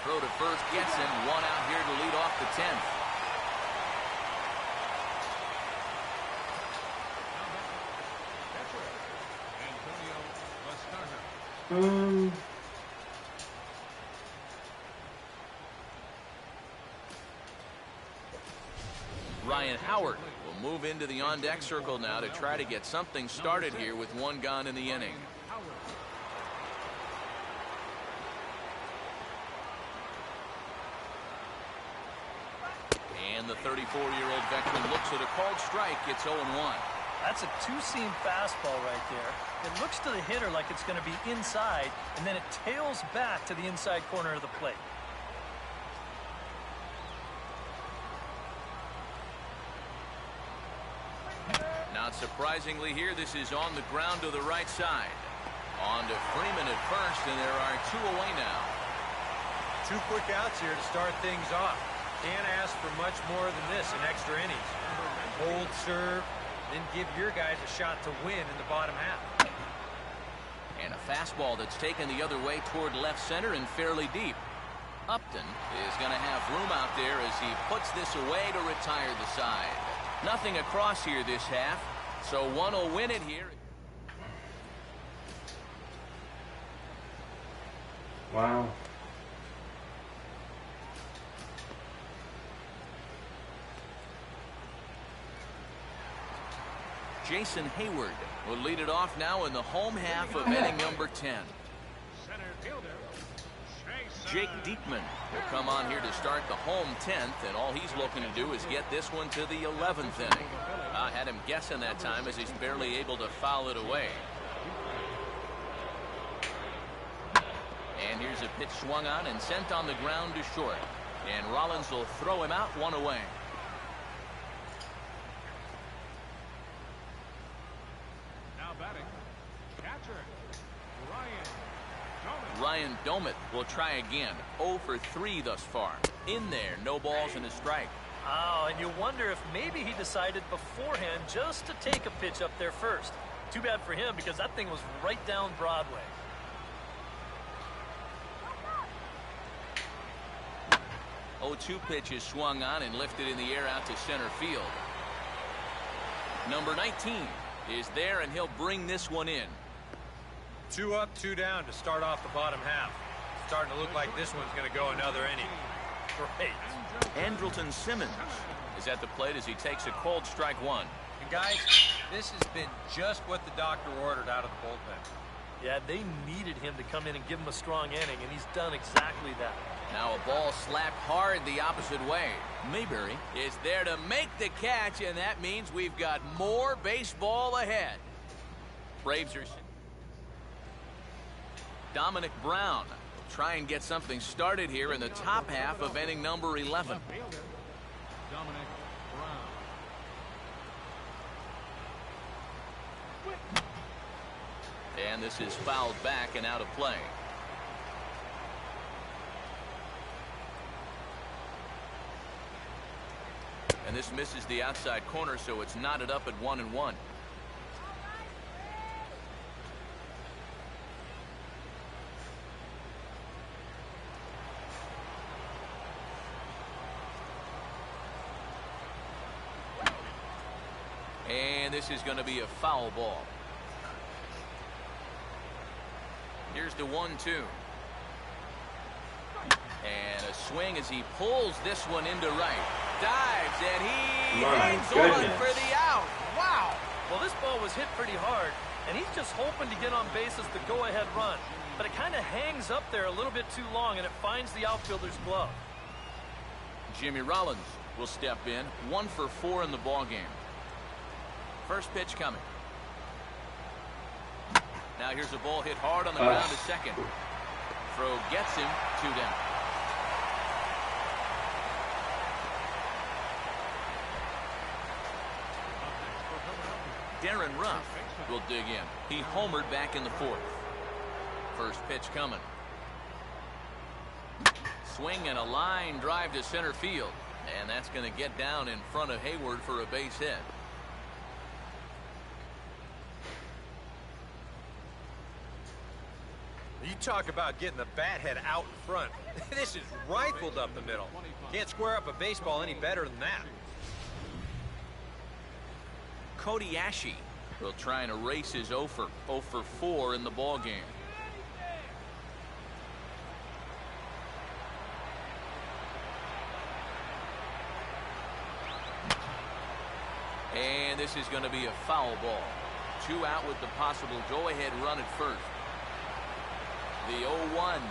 S2: Throw to first gets him. 1 out here to lead off the 10th.
S4: Antonio Bastardo.
S2: Ryan Howard will move into the on-deck circle now to try to get something started here with 1 gone in the inning. And the 34-year-old veteran looks at a called strike. It's 0-1.
S3: That's a 2-seam fastball right there. It looks to the hitter like it's going to be inside, and then it tails back to the inside corner of the plate.
S2: Not surprisingly here, this is on the ground to the right side. On to Freeman at first, and there are 2 away now.
S5: 2 quick outs here to start things off. Can't ask for much more than this in extra innings. Hold serve, then give your guys a shot to win in the bottom half.
S2: And a fastball that's taken the other way toward left center and fairly deep. Upton is going to have room out there as he puts this away to retire the side. Nothing across here this half, so one will win it here.
S1: Wow.
S2: Jason Hayward will lead it off now in the home half of inning number 10.
S4: Center fielder,
S2: Jake Diekman will come on here to start the home 10th, and all he's looking to do is get this one to the 11th inning. I had him guessing that time as he's barely able to foul it away. And here's a pitch swung on and sent on the ground to short. And Rollins will throw him out, 1 away.
S4: now batting, catcher,
S2: Ryan Domit will try again. 0 for 3 thus far. In there, no balls and a strike.
S3: Oh, and you wonder if maybe he decided beforehand just to take a pitch up there first. Too bad for him because that thing was right down Broadway.
S2: Oh, 2 pitch is swung on and lifted in the air out to center field. Number 19 is there, and he'll bring this one in.
S5: 2 up, 2 down to start off the bottom half. Starting to look like this one's going to go another inning.
S3: Great.
S2: Andrelton Simmons is at the plate as he takes a cold strike one.
S5: And guys, this has been just what the doctor ordered out of the bullpen.
S3: Yeah, they needed him to come in and give him a strong inning, and he's done exactly that.
S2: Now a ball slapped hard the opposite way. Mayberry is there to make the catch, and that means we've got more baseball ahead. Braves are... Dominic Brown will try and get something started here in the top half of inning number 11.
S4: Dominic Brown.
S2: And this is fouled back and out of play. And this misses the outside corner, so it's knotted up at 1-1. And this is going to be a foul ball. Here's the 1-2. And a swing as he pulls this one into right. Dives, and he hangs on for the out. Wow.
S3: Well, this ball was hit pretty hard, and he's just hoping to get on base as the go-ahead run. But it kind of hangs up there a little bit too long, and it finds the outfielder's glove.
S2: Jimmy Rollins will step in, 1 for 4 in the ballgame. First pitch coming. Now here's a ball hit hard on the ground to second. Throw gets him 2 down. Darren Ruff will dig in. He homered back in the 4th. First pitch coming. Swing and a line drive to center field. And that's going to get down in front of Hayward for a base hit.
S5: You talk about getting the bat head out in front. This is rifled up the middle. Can't square up a baseball any better than that.
S2: Cody Ashe will try and erase his 0 for 4 in the ball game. And this is going to be a foul ball. 2 out with the possible go-ahead run at first. The 0-1.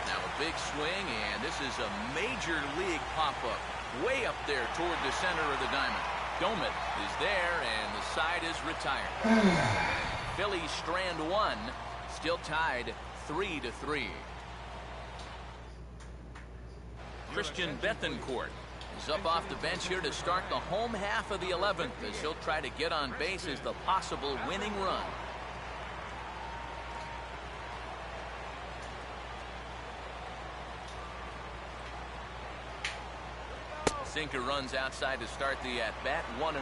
S2: Now a big swing, and this is a major league pop-up. Way up there toward the center of the diamond. Domet is there, and the side is retired. Phillies strand 1, still tied 3-3. Christian Bethancourt is up off the bench here to start the home half of the 11th as he'll try to get on base as the possible winning run. Sinker runs outside to start the at-bat, 1-0.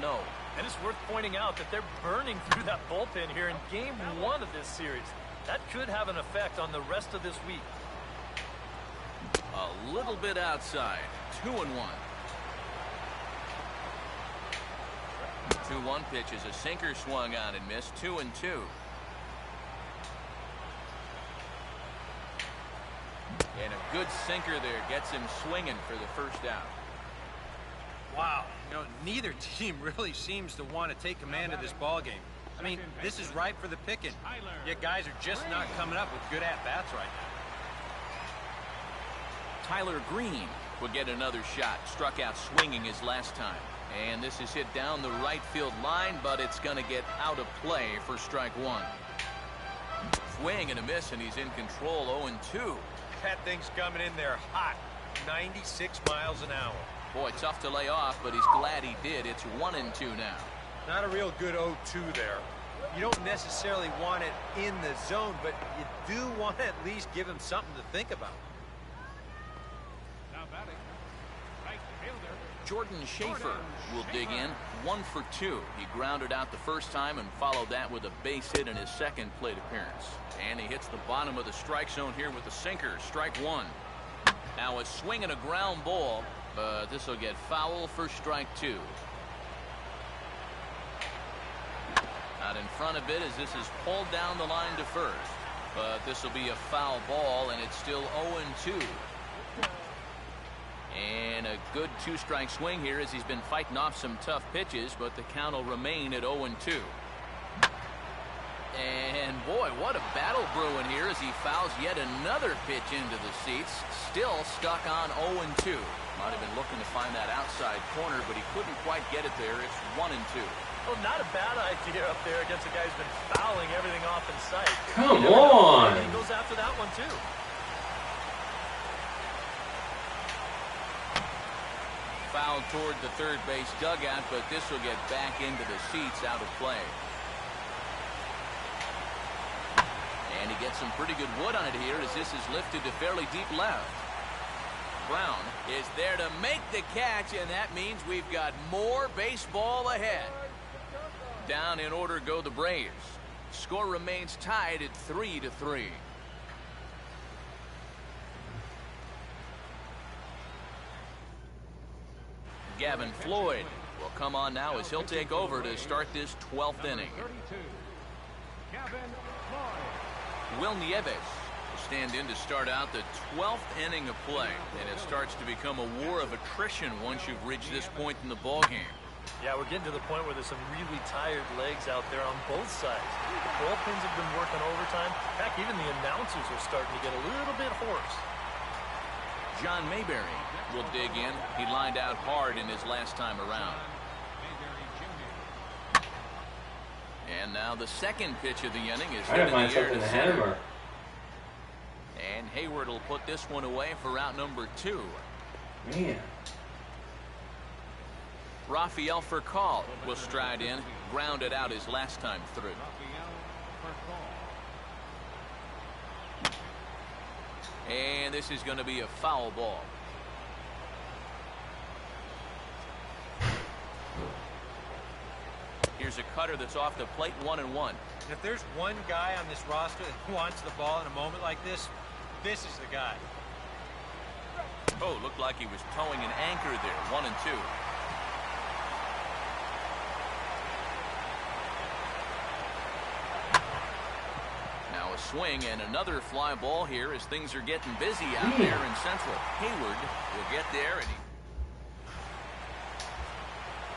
S3: And it's worth pointing out that they're burning through that bullpen here in game 1 of this series. That could have an effect on the rest of this week.
S2: A little bit outside, 2-1. 2-1 pitch is a sinker swung on and missed, 2-2. And a good sinker there gets him swinging for the first out.
S5: Wow. You know, neither team really seems to want to take command of this ball game. I mean, this is ripe for the picking. Yet guys are just not coming up with good at-bats right now.
S2: Tyler Greene will get another shot. Struck out swinging his last time. And this is hit down the right field line, but it's going to get out of play for strike 1. Swing and a miss, and he's in control, 0-2.
S5: That thing's coming in there hot. 96 miles an hour.
S2: Boy, tough to lay off, but he's glad he did. It's 1-2 now.
S5: Not a real good 0-2 there. You don't necessarily want it in the zone, but you do want to at least give him something to think about.
S4: Now batting, right fielder.
S2: Jordan Schaefer will dig in, 1 for 2. He grounded out the first time and followed that with a base hit in his second plate appearance. And he hits the bottom of the strike zone here with a sinker, strike 1. Now a swing and a ground ball, but this will get foul for strike 2. Out in front of it as this is pulled down the line to first. But this will be a foul ball, and it's still 0-2. And a good two-strike swing here as he's been fighting off some tough pitches, but the count will remain at 0-2. And boy, what a battle brewing here as he fouls yet another pitch into the seats. Still stuck on 0-2. Might have been looking to find that outside corner, but he couldn't quite get it there. It's 1-2.
S3: Well, not a bad idea up there against a guy who's been fouling everything off in sight.
S1: Come on!
S3: He goes after that one, too.
S2: Foul toward the third base dugout, but this will get back into the seats, out of play. And he gets some pretty good wood on it here as this is lifted to fairly deep left. Brown is there to make the catch, and that means we've got more baseball ahead. Down in order go the Braves. Score remains tied at 3-3. Gavin Floyd will come on now as he'll take over to start this 12th inning. Will Nieves will stand in to start out the 12th inning of play, and it starts to become a war of attrition once you've reached this point in the ballgame.
S3: Yeah, we're getting to the point where there's some really tired legs out there on both sides. The bullpens have been working overtime. Heck, even the announcers are starting to get a little bit hoarse.
S2: John Mayberry will dig in. He lined out hard in his last time around. And now the second pitch of the inning is hit in the air to center. And Hayward will put this one away for out number 2.
S1: Man.
S2: Rafael Furcal will stride in, grounded out his last time through. And this is going to be a foul ball. Here's a cutter that's off the plate, 1-1.
S5: And if there's one guy on this roster that wants the ball in a moment like this, this is the guy.
S2: Oh, looked like he was towing an anchor there, 1-2. Now a swing and another fly ball here as things are getting busy out there in Central. Hayward will get there, and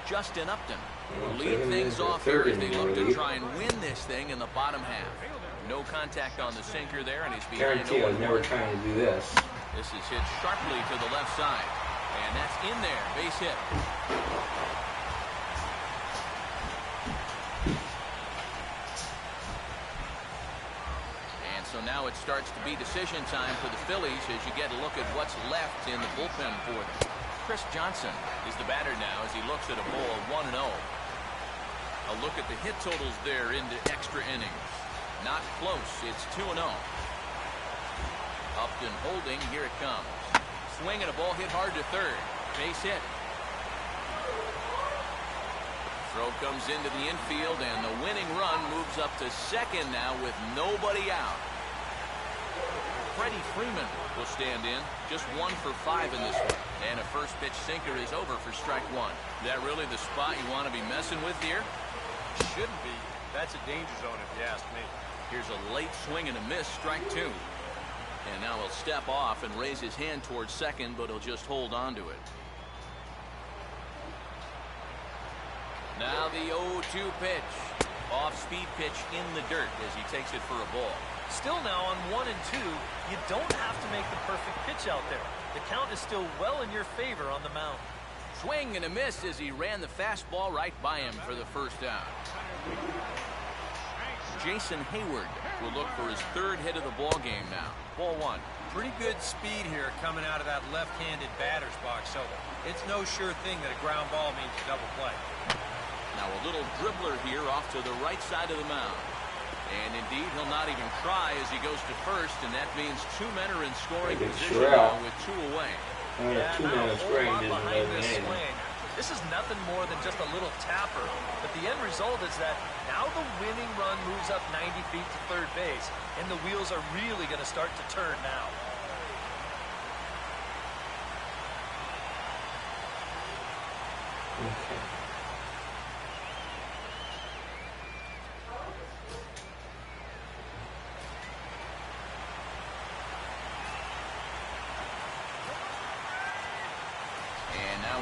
S2: Justin Upton will lead things off here as they look to try and win this thing in the bottom half. No contact on the sinker there, and he's behind.
S1: Guarantee I was never trying to do this.
S2: This is hit sharply to the left side, and that's in there. Base hit. And so now it starts to be decision time for the Phillies as you get a look at what's left in the bullpen for them. Chris Johnson is the batter now as he looks at a ball 1-0. A look at the hit totals there into extra innings. Not close. It's 2-0. Upton holding. Here it comes. Swing and a ball hit hard to third. Base hit. Throw comes into the infield, and the winning run moves up to second now with nobody out. Freddie Freeman will stand in. Just 1 for 5 in this one. And a first pitch sinker is over for strike 1. Is that really the spot you want to be messing with here?
S5: Shouldn't be. That's a danger zone if you ask me.
S2: Here's a late swing and a miss, strike 2. And now he'll step off and raise his hand towards second, but he'll just hold on to it. Now the 0-2 pitch. Off-speed pitch in the dirt as he takes it for a ball.
S3: Still now on 1-2, you don't have to make the perfect pitch out there. The count is still well in your favor on the mound.
S2: Swing and a miss as he ran the fastball right by him for the first out. Jason Hayward will look for his third hit of the ball game now. Ball 1.
S5: Pretty good speed here coming out of that left-handed batter's box, so it's no sure thing that a ground ball means a double play.
S2: Now a little dribbler here off to the right side of the mound. And indeed, he'll not even try as he goes to first, and that means 2 men are in scoring position now with 2 away.
S3: Yeah, not a whole lot behind this swing. This is nothing more than just a little tapper, but the end result is that now the winning run moves up 90 feet to third base, and the wheels are really going to start to turn now.
S1: Okay.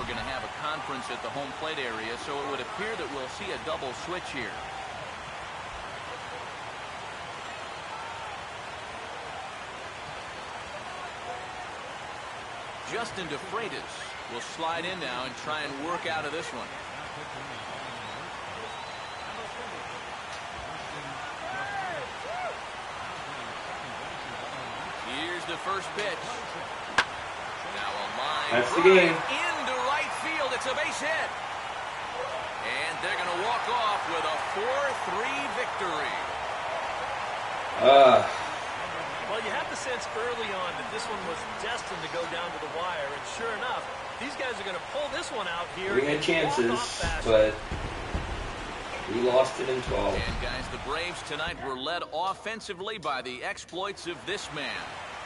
S2: we're going to have a conference at the home plate area, so it would appear that we'll see a double switch here. Justin DeFreitas will slide in now and try and work out of this one. Here's the first pitch. Now a line
S1: That's the game.
S2: into right field. It's a base hit. And they're going to walk off with a 4-3 victory.
S3: Well, you have the sense early on that this one was destined to go down to the wire, and sure enough, these guys are going to pull this one out here.
S1: We had chances, but we lost it in 12.
S2: And guys, the Braves tonight were led offensively by the exploits of this man,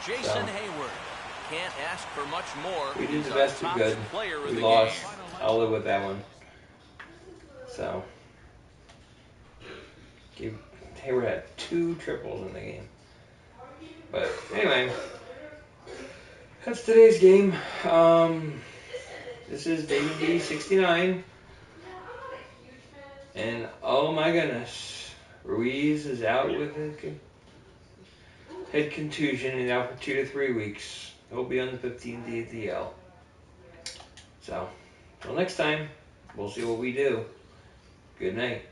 S2: Jason Hayward. Can't ask for much more.
S1: We did
S2: He's
S1: the
S2: our
S1: best we
S2: top
S1: could.
S2: player of
S1: We
S2: the
S1: lost.
S2: game.
S1: I'll live with that one. So, Hayward had 2 triples in the game. But anyway, that's today's game. This is David B 69. And oh my goodness, Ruiz is out with a head contusion and out for 2 to 3 weeks. He'll be on the 15-day DL. So, until next time, we'll see what we do. Good night.